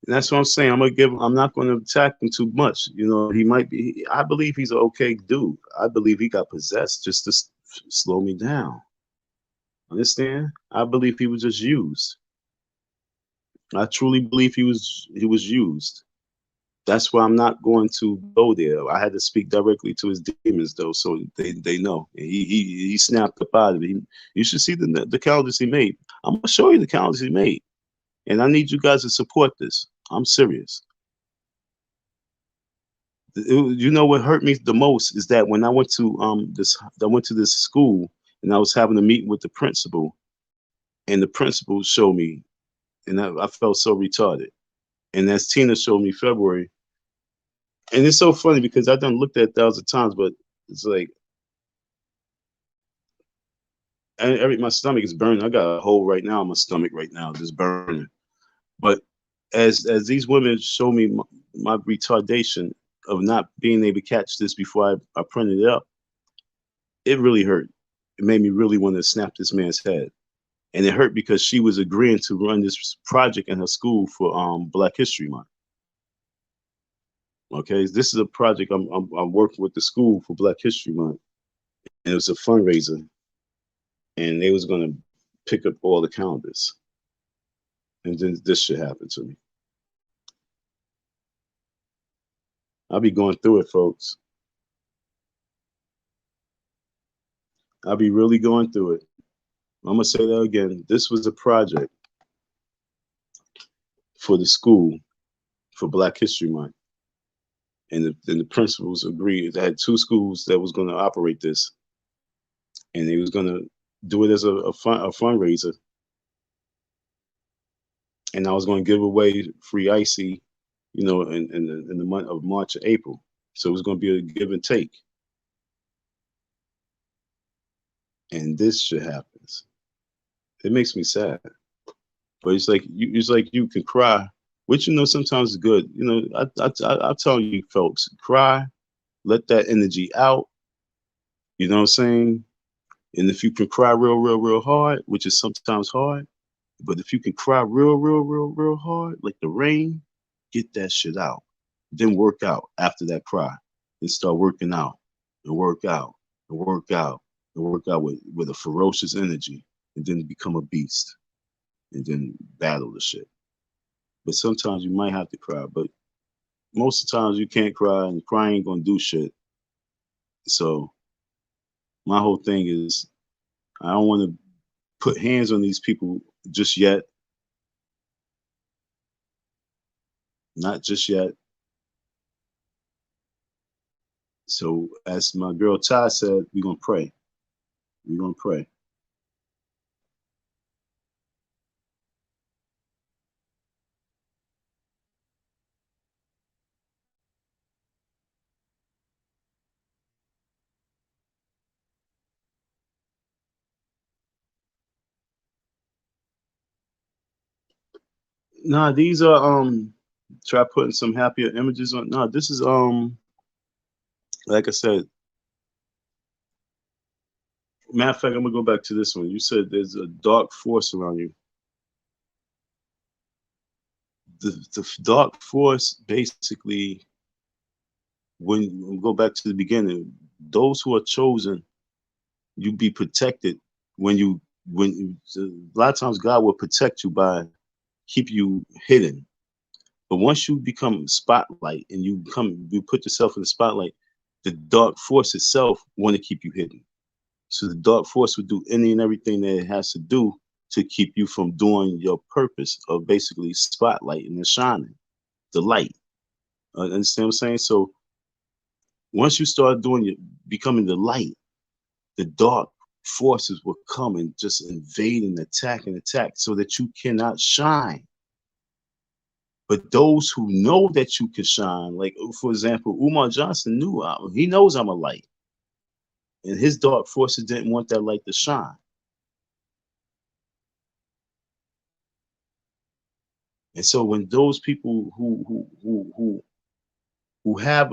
And that's what I'm saying. I'm not gonna attack him too much. He might be. I believe he's an okay dude. I believe he got possessed just slow me down. Understand? I believe he was just used. I truly believe he was used. That's why I'm not going to go there. I had to speak directly to his demons though, so they know. He snapped up out of it. You should see the calendars he made. I'm gonna show you the calendars he made, and I need you guys to support this. I'm serious. You know what hurt me the most is that when I went to this school and I was having a meeting with the principal, and the principal showed me, and I felt so retarded. And as Tina showed me February, and it's so funny because I done looked at it 1,000 times, but it's like my stomach is burning. I got a hole right now in my stomach right now, just burning. But as these women show me my retardation of not being able to catch this before I printed it up, it really hurt. It made me really want to snap this man's head. And it hurt because she was agreeing to run this project in her school for Black History Month. Okay, this is a project I'm working with the school for Black History Month, and it was a fundraiser, and they was gonna pick up all the calendars, and then this should happen to me. I'll be going through it, folks. I'll be really going through it. I'm gonna say that again. This was a project for the school for Black History Month, and the principals agreed. They had two schools that was going to operate this, and they was going to do it as a fundraiser. And I was going to give away free icy, in the month of March or April. So it was going to be a give and take. And this shit happens. It makes me sad. But it's like you can cry, which sometimes is good. I'm telling you, folks, cry, let that energy out. You know what I'm saying? And if you can cry real, real, real hard, which is sometimes hard, but if you can cry real, real, real, real hard, like the rain, get that shit out. Then work out after that cry. Then start working out and work out and work out and work out with a ferocious energy, and then become a beast and then battle the shit. But sometimes you might have to cry, but most of the times you can't cry, and crying ain't gonna do shit. So my whole thing is I don't want to put hands on these people just yet. Not just yet. So as my girl Ty said, we're gonna pray. We're gonna pray. Nah, these are try putting some happier images on. Nah, this is like I said, matter of fact, I'm gonna go back to this one. You said there's a dark force around you. The dark force basically, when we go back to the beginning, those who are chosen, you be protected when a lot of times God will protect you by keep you hidden. But once you become spotlight and you put yourself in the spotlight, the dark force itself want to keep you hidden. So the dark force will do any and everything that it has to do to keep you from doing your purpose of basically spotlighting and shining the light. Understand what I'm saying? So once you start becoming the light, the dark forces will come and just invade and attack so that you cannot shine. But those who know that you can shine, like for example, Umar Johnson he knows I'm a light, and his dark forces didn't want that light to shine. And so when those people who have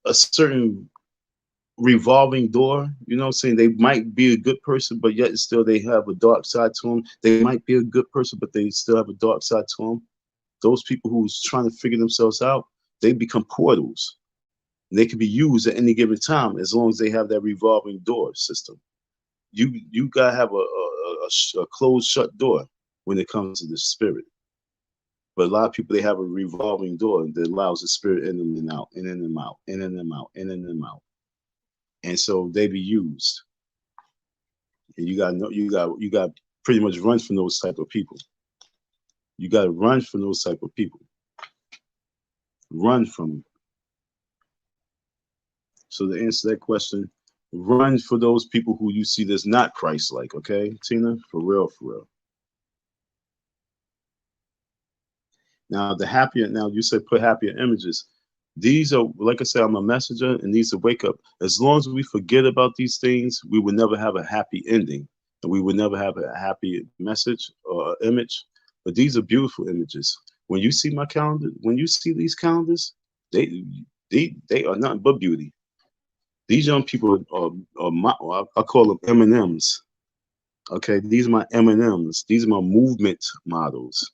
a certain revolving door, you know what I'm saying, they might be a good person, but yet still they have a dark side to them. They might be a good person, but they still have a dark side to them. Those people who's trying to figure themselves out, they become portals. They can be used at any given time as long as they have that revolving door system. you gotta have a closed shut door when it comes to the spirit. But a lot of people, they have a revolving door that allows the spirit in them and out, in and them out, in and them out, in and them out. And so they be used. And you got pretty much run from those type of people. You got to run from those type of people. Run from them. So to answer that question, run for those people who you see that's not Christ-like. Okay, Tina, for real, for real. Now now you said put happier images. These are, like I said, I'm a messenger, and these are wake up. As long as we forget about these things, we will never have a happy ending, and we will never have a happy message or image. But these are beautiful images. When you see my calendar, when you see these calendars, they they are nothing but beauty. These young people I call them M&Ms. Okay, these are my M&Ms. These are my movement models.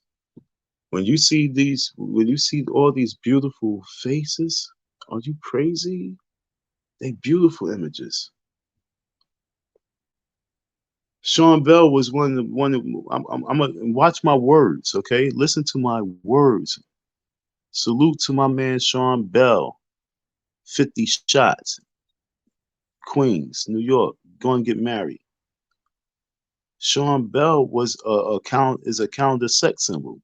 When you see these, when you see all these beautiful faces, are you crazy? They beautiful images. Sean Bell was one. I'm gonna watch my words, okay? Listen to my words. Salute to my man Sean Bell. 50 shots. Queens, New York. Going to get married. Sean Bell was a calendar sex symbol.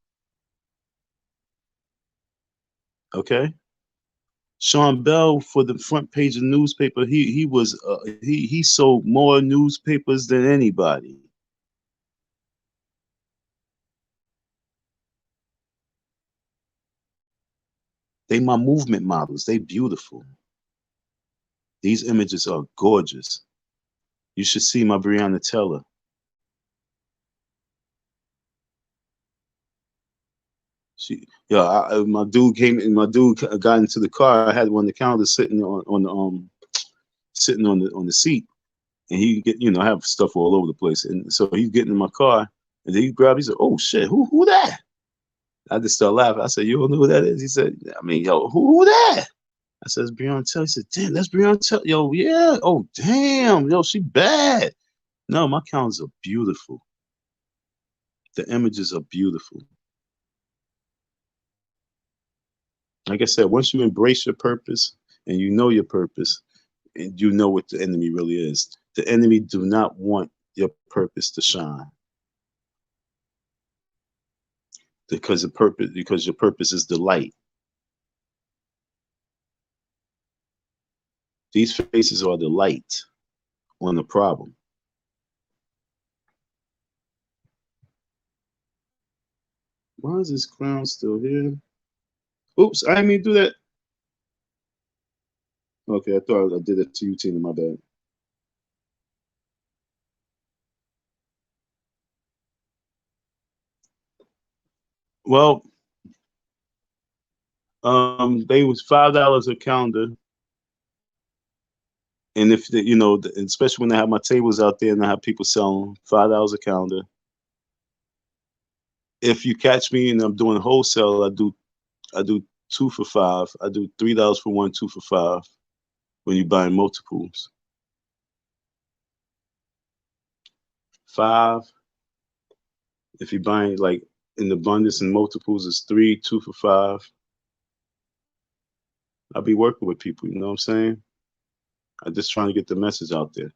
Okay. Sean Bell, for the front page of the newspaper, he sold more newspapers than anybody. They my movement models. They beautiful. These images are gorgeous. You should see my Breonna Taylor. My dude came and my dude got into the car. I had one of the calendars sitting on the seat, and he get I have stuff all over the place, and so he's getting in my car, and then he said, "Oh shit, who that?" I just started laughing. I said, "You don't know who that is?" He said, "I mean, yo, who that?" I said, "It's Breonna Taylor." He said, "Damn, that's Breonna Taylor." Yo, yeah. Oh, damn. Yo, she bad. No, my calendars are beautiful. The images are beautiful. Like I said, once you embrace your purpose and you know your purpose and you know what the enemy really is, the enemy do not want your purpose to shine because your purpose is the light. These faces are the light on the problem. Why is this clown still here? Oops, I didn't mean to do that. Okay, I thought I did it to you, Tina. My bad. Well, they was $5 a calendar, and if especially when I have my tables out there and I have people selling $5 a calendar. If you catch me and I'm doing wholesale, I do 2 for $5. I do $3 for one, 2 for $5 when you buying multiples. 5. If you're buying like in abundance and multiples, it's 3, 2 for $5. I'll be working with people, you know what I'm saying? I'm just trying to get the message out there.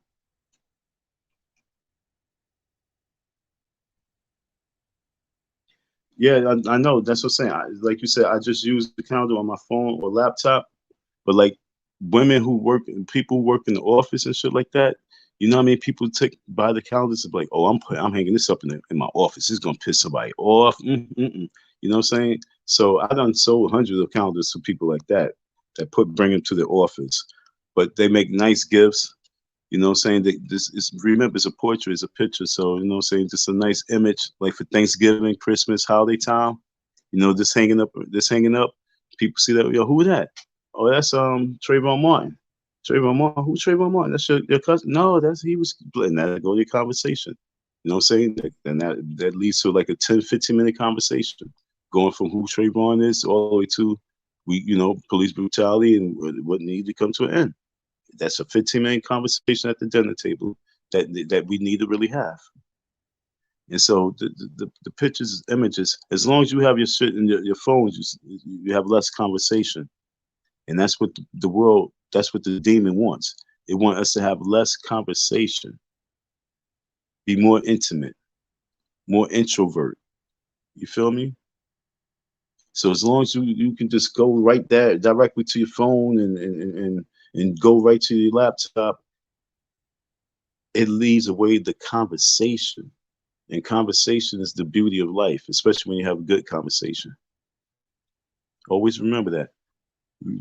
Yeah, I know. That's what I'm saying. Like you said, I just use the calendar on my phone or laptop. But like women who work and people who work in the office and shit like that, you know what I mean? People buy the calendars and be like, oh, I'm hanging this up in my office. It's gonna piss somebody off. You know what I'm saying? So I done sold hundreds of calendars to people like that bring them to the office. But they make nice gifts. You know what I'm saying? This is, remember, it's a portrait, it's a picture. So, you know what I'm saying? Just a nice image, like for Thanksgiving, Christmas, holiday time, just hanging up. People see that, yo, who that? Oh, that's Trayvon Martin. Trayvon Martin, who's Trayvon Martin? That's your cousin? No, he was letting that go to your conversation. You know what I'm saying? And that leads to like a 10, 15-minute conversation, going from who Trayvon is all the way to police brutality and what needs to come to an end. That's a 15-minute conversation at the dinner table. that we need to really have. And so the pictures, images, as long as you have your shit in your phones, you have less conversation. And that's what the world, that's what the demon wants. It wants us to have less conversation, be more intimate, more introvert. You feel me? So as long as you can just go right there directly to your phone and go right to your laptop, it leaves away the conversation. And conversation is the beauty of life, especially when you have a good conversation. Always remember that.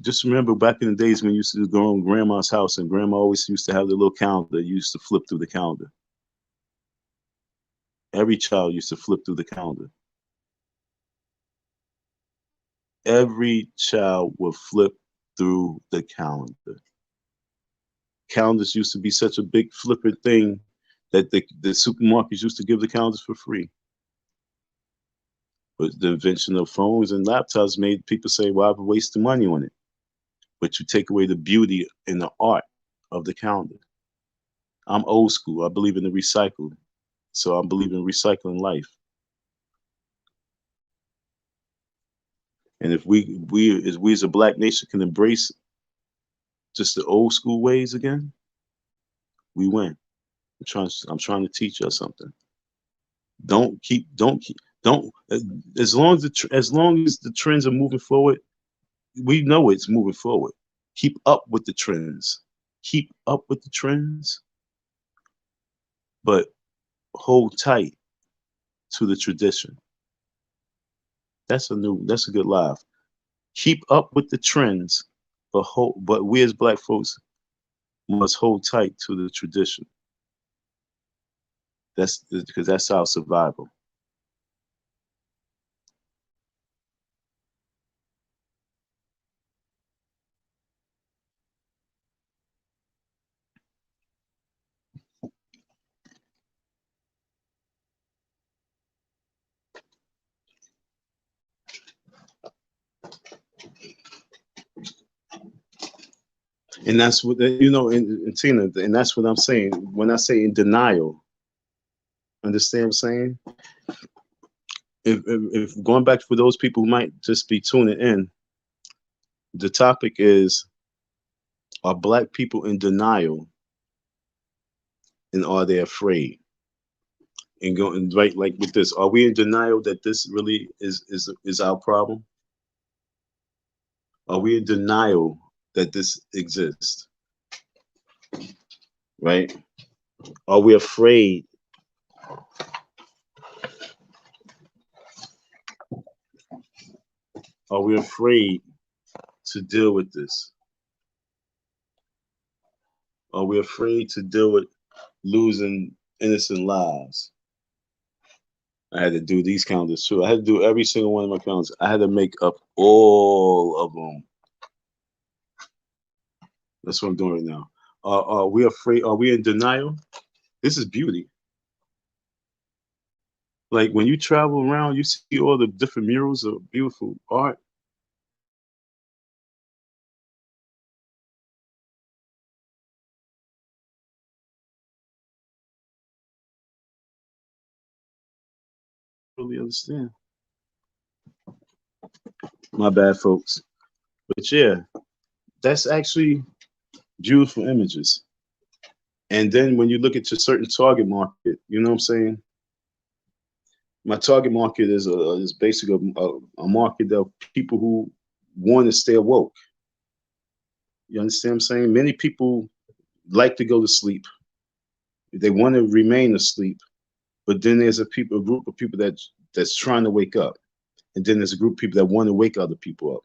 Just remember back in the days when you used to go on grandma's house and grandma always used to have the little calendar. You used to flip through the calendar. Every child used to flip through the calendar. Every child would flip through the calendar. Calendars used to be such a big flipping thing that the supermarkets used to give the calendars for free. But the invention of phones and laptops made people say, well, I've wasted money on it. But you take away the beauty and the art of the calendar. I'm old school. I believe in the recycle. So I believe in recycling life. And if we as a black nation can embrace just the old school ways again, we win. I'm trying to teach us something. Don't keep don't as long as the trends are moving forward, we know it's moving forward. Keep up with the trends. Keep up with the trends, but hold tight to the tradition. That's a good laugh. Keep up with the trends, but we as black folks must hold tight to the tradition. That's because that's our survival. And that's what and Tina, and that's what I'm saying when I say in denial. Understand what I'm saying? If going back for those people who might just be tuning in, the topic is: are black people in denial, and are they afraid? And going right like with this, are we in denial that this really is our problem? Are we in denial that this exists? Right? Are we afraid? Are we afraid to deal with this? Are we afraid to deal with losing innocent lives? I had to do these calendars too. I had to do every single one of my calendars. I had to make up all of them. That's what I'm doing right now. Are we afraid? Are we in denial? This is beauty. Like when you travel around, you see all the different murals of beautiful art. Really understand. My bad, folks. But yeah, that's actually beautiful images. And then when you look at your certain target market, you know what I'm saying? My target market is basically a market of people who want to stay awoke. You understand what I'm saying? Many people like to go to sleep. They want to remain asleep, but then there's a group of people that's trying to wake up, and then there's a group of people that want to wake other people up.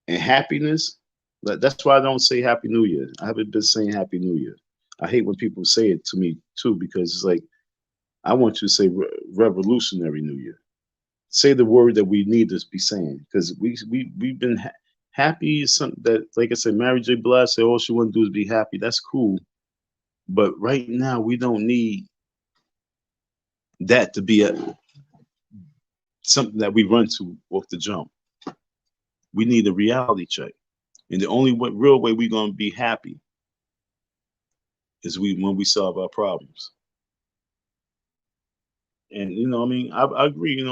And happiness, that's why I don't say Happy New Year. I haven't been saying Happy New Year. I hate when people say it to me too because it's like I want you to say Revolutionary New Year. Say the word that we need to be saying because we've been happy is something that, like I said, Mary J. Blige said all she want to do is be happy. That's cool, but right now we don't need that to be something that we run to off the jump. We need a reality check, and the only real way we're gonna be happy is when we solve our problems. And I mean, I agree.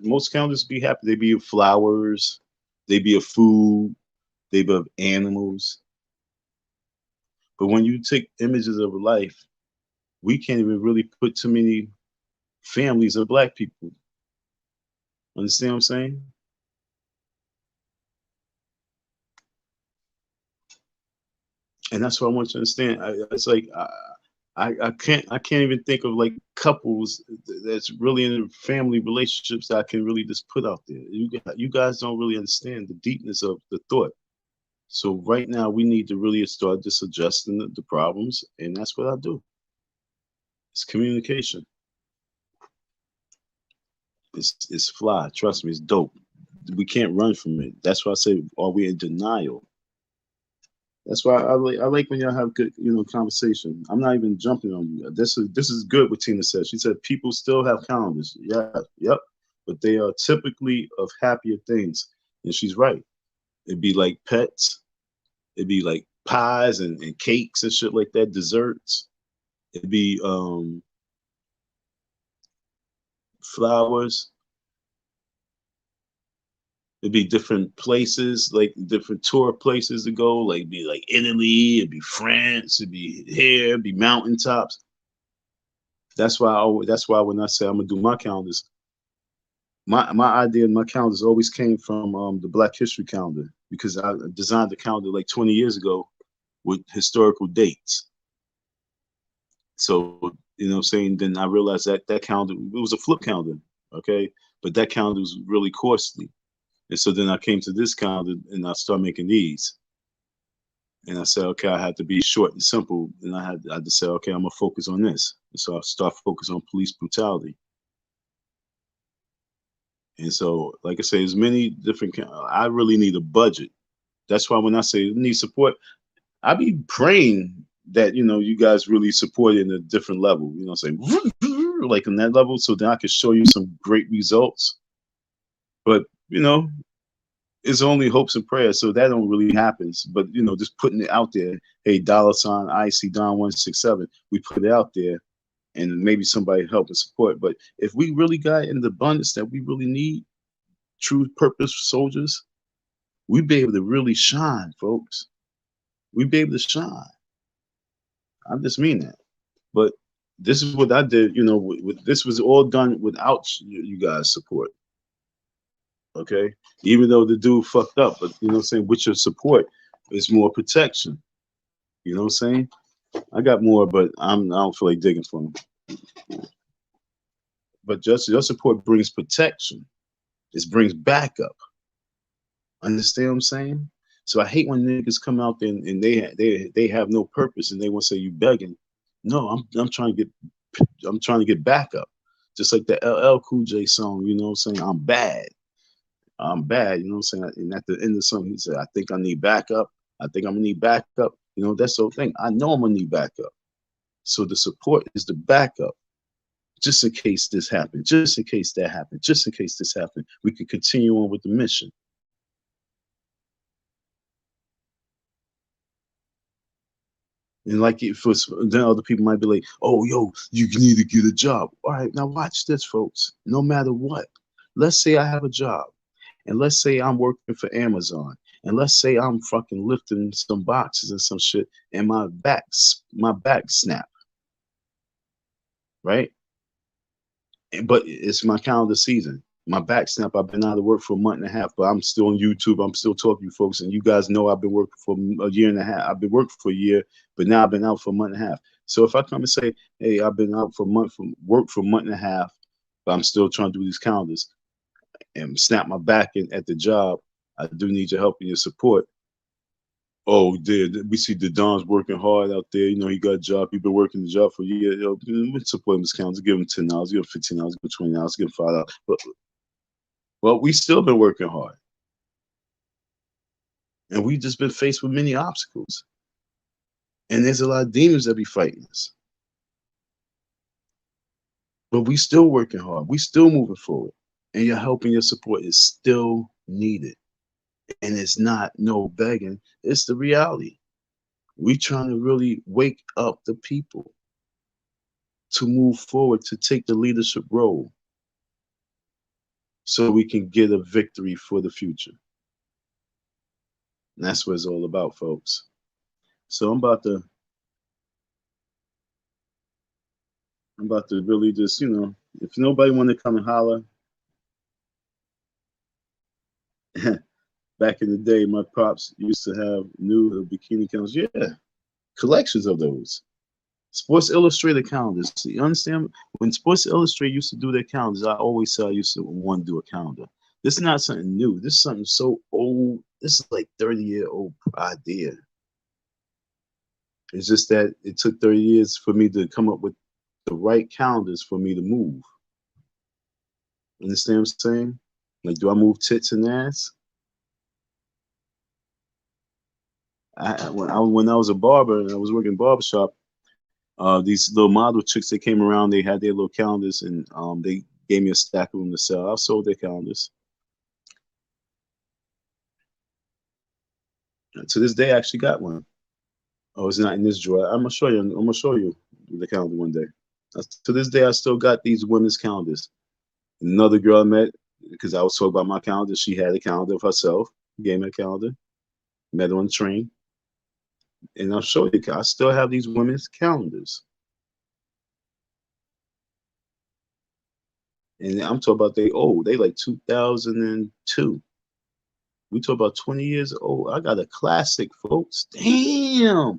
Most calendars be happy. They be of flowers, they be of food, they be of animals. But when you take images of life, we can't even really put too many families of black people. Understand what I'm saying? And that's what I want you to understand. It's like I can't even think of like couples that's really in family relationships that I can really just put out there. You guys don't really understand the deepness of the thought. So right now we need to really start just adjusting the problems, and that's what I do. It's communication. It's fly. Trust me, it's dope. We can't run from it. That's why I say, are we in denial? That's why I like when y'all have good, conversation. I'm not even jumping on you. This is good what Tina said. She said people still have calendars. Yeah, yep. But they are typically of happier things. And she's right. It'd be like pets, it'd be like pies and cakes and shit like that, desserts. It'd be flowers. It'd be different places, like different tour places to go, like be like Italy, it'd be France, it'd be here, it'd be mountaintops. That's why when I say I'm gonna do my calendars, my idea and my calendars always came from the Black History calendar because I designed the calendar like 20 years ago with historical dates. So what I'm saying, then I realized that that calendar it was a flip calendar, okay, but that calendar was really costly, and so then I came to this calendar and I started making these. And I said, okay, I had to be short and simple. And I had to say, okay, I'm gonna focus on this. And so I start focus on police brutality. And so, like I say, there's many different. I really need a budget. That's why when I say need support, I be praying that you guys really support it in a different level. Saying like in that level, so then I can show you some great results. But it's only hopes and prayers, so that don't really happens. But just putting it out there, hey, dollar sign IC Don 167, we put it out there, and maybe somebody help and support. But if we really got in the abundance that we really need, true purpose soldiers, we'd be able to really shine, folks. We'd be able to shine. I just mean that. But this is what I did. This was all done without you guys' support. Okay, even though the dude fucked up, but what I'm saying, with your support, it's more protection. You know what I'm saying? I got more, but I don't feel like digging for them. But just your support brings protection. It brings backup. Understand what I'm saying? So I hate when niggas come out there and they have no purpose and they want to say you begging. No, I'm trying to get backup. Just like the LL Cool J song, you know what I'm saying? I'm bad. I'm bad, you know what I'm saying? And at the end of the song, he said, I think I need backup. I think I'm gonna need backup. That's the whole thing. I know I'm gonna need backup. So the support is the backup. Just in case this happened, just in case that happened, just in case this happened, we could continue on with the mission. And like if then other people might be like, oh, yo, you need to get a job. All right, now watch this, folks. No matter what, let's say I have a job, and let's say I'm working for Amazon, and let's say I'm fucking lifting some boxes and some shit, and my back snap, right? But it's my calendar season. My back snap. I've been out of work for a month and a half, but I'm still on YouTube. I'm still talking to you folks, and you guys know I've been working for a year and a half. I've been working for a year, but now I've been out for a month and a half. So if I come and say, "Hey, I've been out for a month from work for a month and a half, but I'm still trying to do these calendars and snap my back in at the job," I do need your help and your support. Oh, we see the Don's working hard out there. He got a job. He been working the job for a year. We support him as counts. Give him $10. Give him $15. Give him $20. Give him $5. But well, we still been working hard, and we just been faced with many obstacles. And there's a lot of demons that be fighting us. But we still working hard. We still moving forward, and your help and your support is still needed. And it's not no begging. It's the reality. We trying to really wake up the people to move forward, to take the leadership role so we can get a victory for the future. And that's what it's all about, folks. So I'm about to really just, if nobody want to come and holler, back in the day, my pops used to have new bikini calendars. Yeah, collections of those. Sports Illustrated calendars. So you understand? When Sports Illustrated used to do their calendars, I always said I used to want to do a calendar. This is not something new. This is something so old. This is like 30-year-old idea. It's just that it took 30 years for me to come up with the right calendars for me to move. Understand what I'm saying? Like, do I move tits and ass? When I was a barber and I was working barbershop, these little model chicks that came around, they had their little calendars, and they gave me a stack of them to sell. I sold their calendars. To this day, I actually got one. Oh, it's not in this drawer. I'm gonna show you. I'm gonna show you the calendar one day. To this day, I still got these women's calendars. Another girl I met, because I was talking about my calendar, she had a calendar of herself. Gave me a calendar. Met her on the train, and I'll show you. I still have these women's calendars, and I'm talking about they old. They like 2002. We talk about 20 years old. I got a classic, folks. Damn.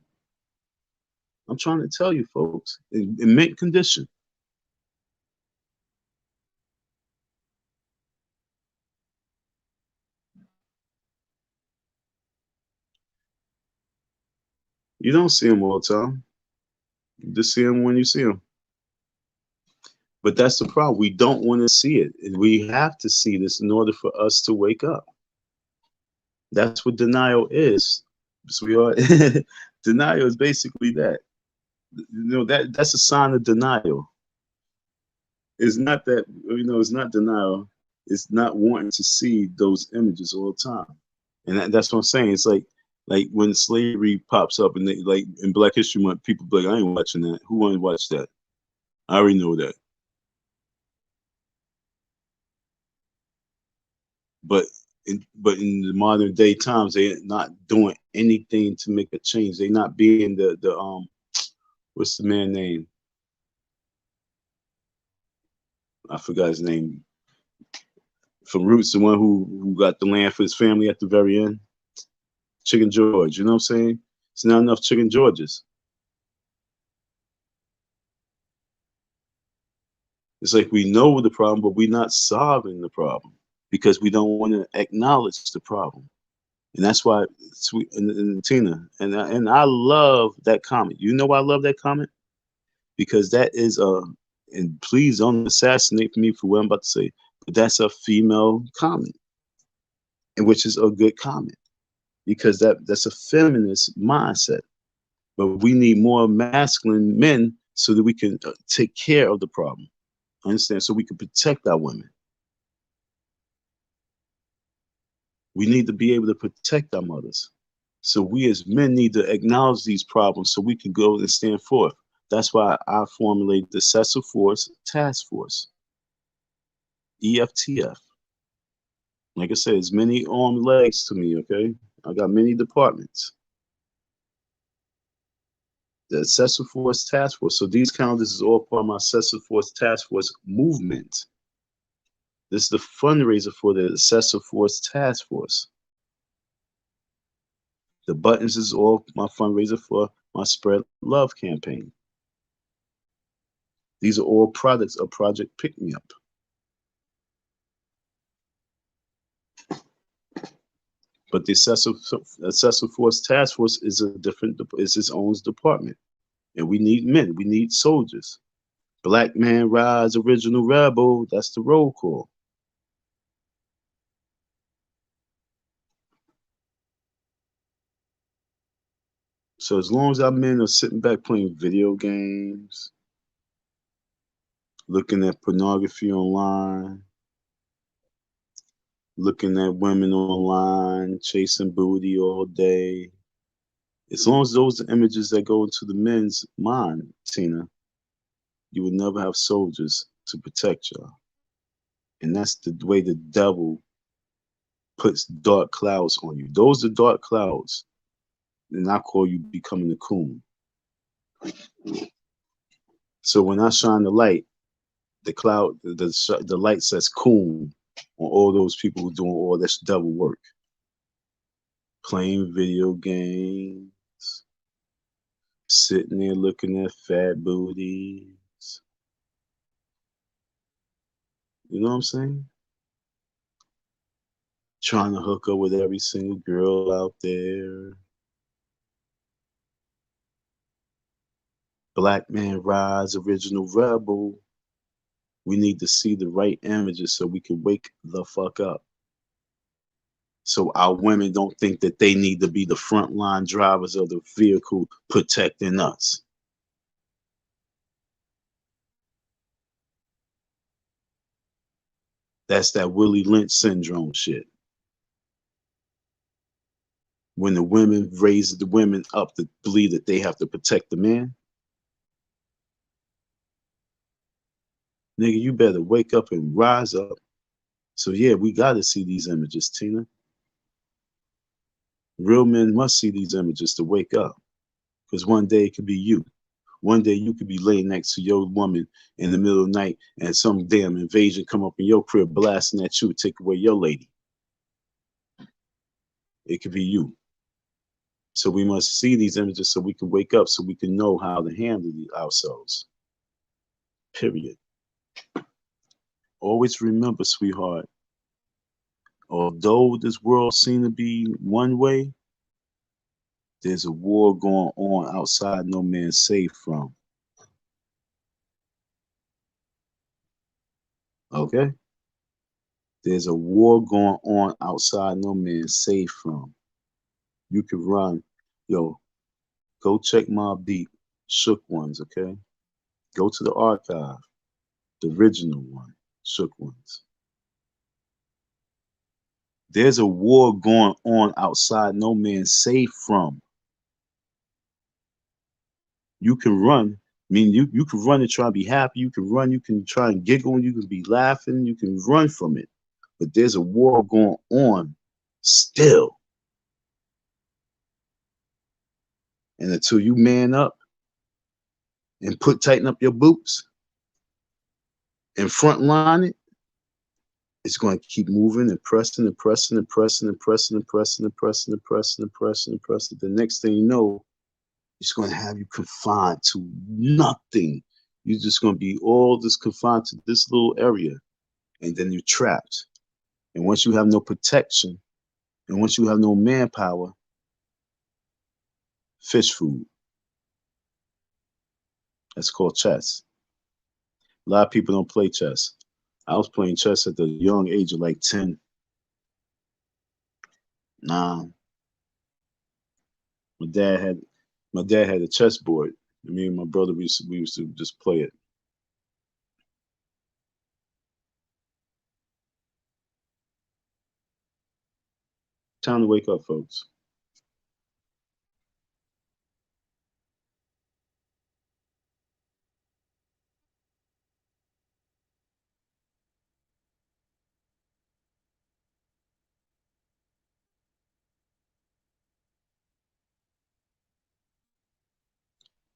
I'm trying to tell you, folks, in mint condition. You don't see them all the time. You just see them when you see them. But that's the problem. We don't want to see it. We have to see this in order for us to wake up. That's what denial is. So we are denial is basically that. That's a sign of denial. It's not that it's not denial. It's not wanting to see those images all the time. And that's what I'm saying. It's like when slavery pops up and they, like in Black History Month, people be like, I ain't watching that. Who want to watch that? I already know that. But in the modern day times, they're not doing anything to make a change. They're not being the what's the man name? I forgot his name. From Roots, the one who got the land for his family at the very end. Chicken George, you know what I'm saying? It's not enough Chicken Georges. It's like we know the problem, but we're not solving the problem because we don't want to acknowledge the problem. And that's why Sweet and Tina and I love that comment. You know why I love that comment? Because that is and please don't assassinate me for what I'm about to say, but that's a female comment, and which is a good comment because that's a feminist mindset. But we need more masculine men so that we can take care of the problem. Understand? So we can protect our women. We need to be able to protect our mothers. So we as men need to acknowledge these problems so we can go and stand forth. That's why I formulated the Excessive Force Task Force, EFTF. Like I said, it's many armed legs to me, okay? I got many departments. The Excessive Force Task Force. So these calendars is all part of my Excessive Force Task Force movement. This is the fundraiser for the Excessive Force Task Force. The buttons is all my fundraiser for my Spread Love campaign. These are all products of Project Pick Me Up. But the Excessive Force Task Force is is its own department. And we need men, we need soldiers. Black Man Rise, Original Rebel, that's the roll call. So as long as our men are sitting back playing video games, looking at pornography online, looking at women online, chasing booty all day, As long as those are images that go into the men's mind, Tina, you would never have soldiers to protect y'all. And that's the way the devil puts dark clouds on you. Those are dark clouds. And I call you becoming a coon. So when I shine the light, the cloud, the light says coon on all those people who doing all this devil work. Playing video games, sitting there looking at fat booties. You know what I'm saying? Trying to hook up with every single girl out there. Black Man Rise, original rebel. We need to see the right images so we can wake the fuck up. So our women don't think that they need to be the frontline drivers of the vehicle protecting us. That's that Willie Lynch syndrome shit. When the women raise the women up to believe that they have to protect the man. Nigga, you better wake up and rise up. So yeah, we gotta see these images, Tina. Real men must see these images to wake up. Because one day it could be you. One day you could be laying next to your woman in the middle of the night and some damn invasion come up in your crib blasting at you to take away your lady. It could be you. So we must see these images so we can wake up, so we can know how to handle ourselves. Period. Always remember, sweetheart, although this world seems to be one way, there's a war going on outside no man's safe from. Okay? There's a war going on outside no man's safe from. You can run. Yo, go check Mobb Deep, Shook Ones, okay? Go to the archive, the original one, Shook Ones. There's a war going on outside no man's safe from. You can run. I mean, you can run and try to be happy. You can run. You can try and giggle. You can be laughing. You can run from it. But there's a war going on still. And until you man up and tighten up your boots and front line it, it's going to keep moving and pressing and pressing and pressing and pressing and pressing and pressing and pressing and pressing and pressing. The next thing you know, it's going to have you confined to nothing. You're just going to be all just confined to this little area, and then you're trapped. And once you have no protection, and once you have no manpower, fish food. That's called chess. A lot of people don't play chess. I was playing chess at the young age of like 10. Nah, my dad had a chessboard. And me and my brother we used to just play it. Time to wake up, folks.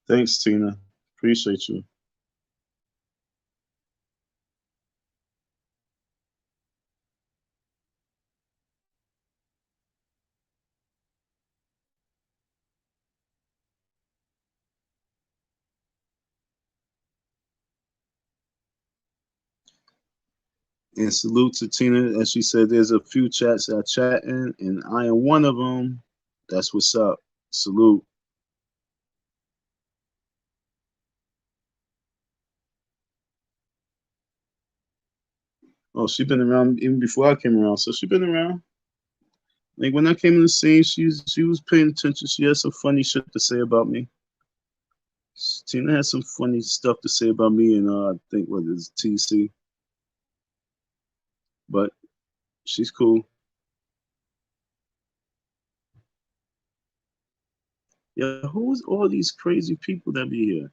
Thanks, Tina. Appreciate you. And salute to Tina. As she said, there's a few chats that are chatting, and I am one of them. That's what's up. Salute. Oh, she been around even before I came around, so she been around. Like when I came in the scene, she was paying attention. She had some funny shit to say about me. Tina had some funny stuff to say about me, and I think what is TC, but she's cool. Yeah, who's all these crazy people that be here?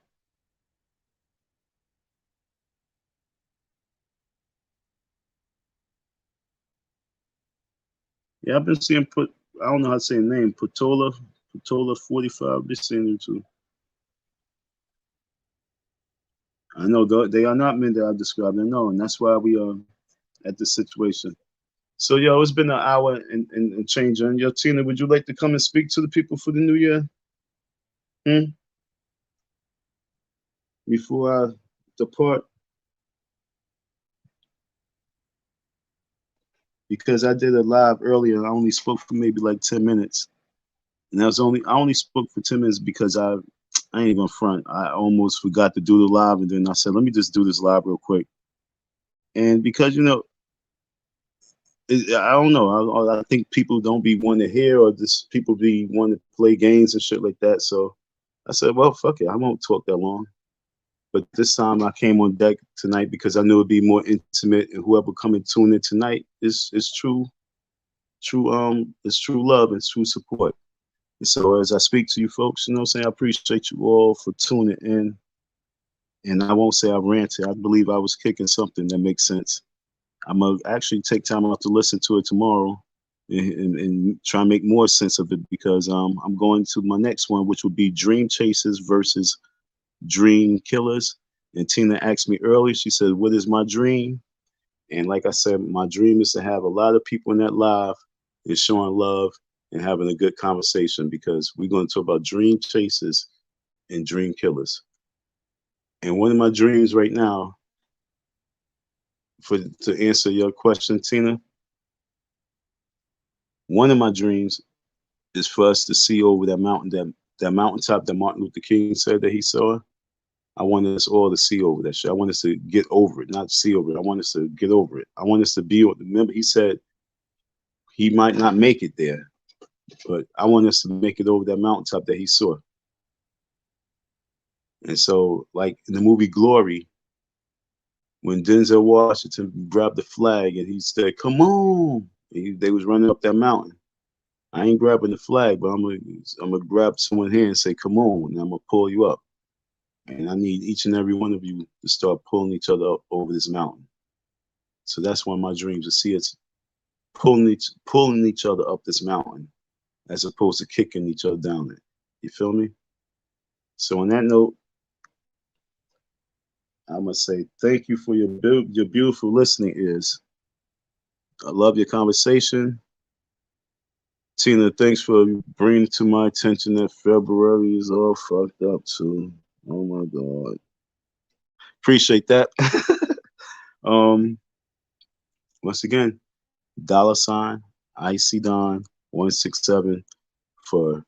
Yeah, I've been seeing put. I don't know how to say the name. Patola 45. Been seeing them too. I know they are not men that I described. I know, and that's why we are at this situation. So, yo, it's been an hour and change. And yo, Tina, would you like to come and speak to the people for the new year? Hmm? Before I depart, because I did a live earlier. I only spoke for maybe like 10 minutes, and I only spoke for 10 minutes because I ain't gonna front. I almost forgot to do the live, and then I said, let me just do this live real quick. And because I don't know. I think people don't be wanting to hear, or just people be wanting to play games and shit like that. So I said, well, fuck it. I won't talk that long. But this time I came on deck tonight because I knew it'd be more intimate, and whoever come and tune in tonight is true love and true support. And so as I speak to you folks, you know what I'm saying, I appreciate you all for tuning in. And I won't say I ranted. I believe I was kicking something that makes sense. I'm gonna actually take time out to listen to it tomorrow and try and make more sense of it because I'm going to my next one, which will be Dream Chasers versus Dream Killers. And Tina asked me earlier, she said, what is my dream? And like I said, my dream is to have a lot of people in that live and showing love and having a good conversation because we're going to talk about dream chasers and dream killers. And one of my dreams right now, for to answer your question, Tina, one of my dreams is for us to see over that mountain, that mountaintop that Martin Luther King said that he saw. I want us all to see over that shit. I want us to get over it, not see over it. I want us to get over it. I want us to be. Remember, he said he might not make it there, but I want us to make it over that mountaintop that he saw. And so, like in the movie Glory, when Denzel Washington grabbed the flag and he said, "Come on," they was running up that mountain. I ain't grabbing the flag, but I'm gonna grab someone's hand and say, "Come on," and I'm gonna pull you up. And I need each and every one of you to start pulling each other up over this mountain. So that's one of my dreams to see us pulling each other up this mountain, as opposed to kicking each other down it. You feel me? So on that note, I must say thank you for your beautiful listening ears. I love your conversation. Tina, thanks for bringing to my attention that February is all fucked up too. Oh my God. Appreciate that. um, once again, $ IC Don 167 for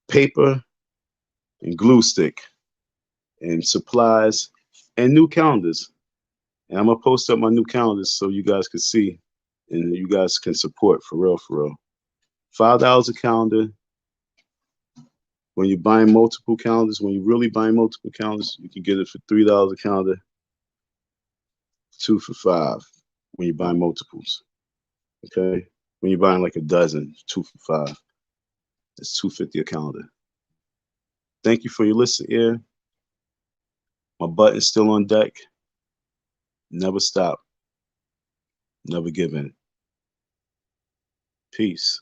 paper and glue stick and supplies and new calendars. And I'm gonna post up my new calendars so you guys can see and you guys can support for real, for real. $5 a calendar. When you're buying multiple calendars, when you're really buying multiple calendars, you can get it for $3 a calendar, 2 for $5 when you buy multiples. Okay? When you're buying like a dozen, 2 for $5. That's $2.50 a calendar. Thank you for your listen here. My button's still on deck. Never stop. Never give in. Peace.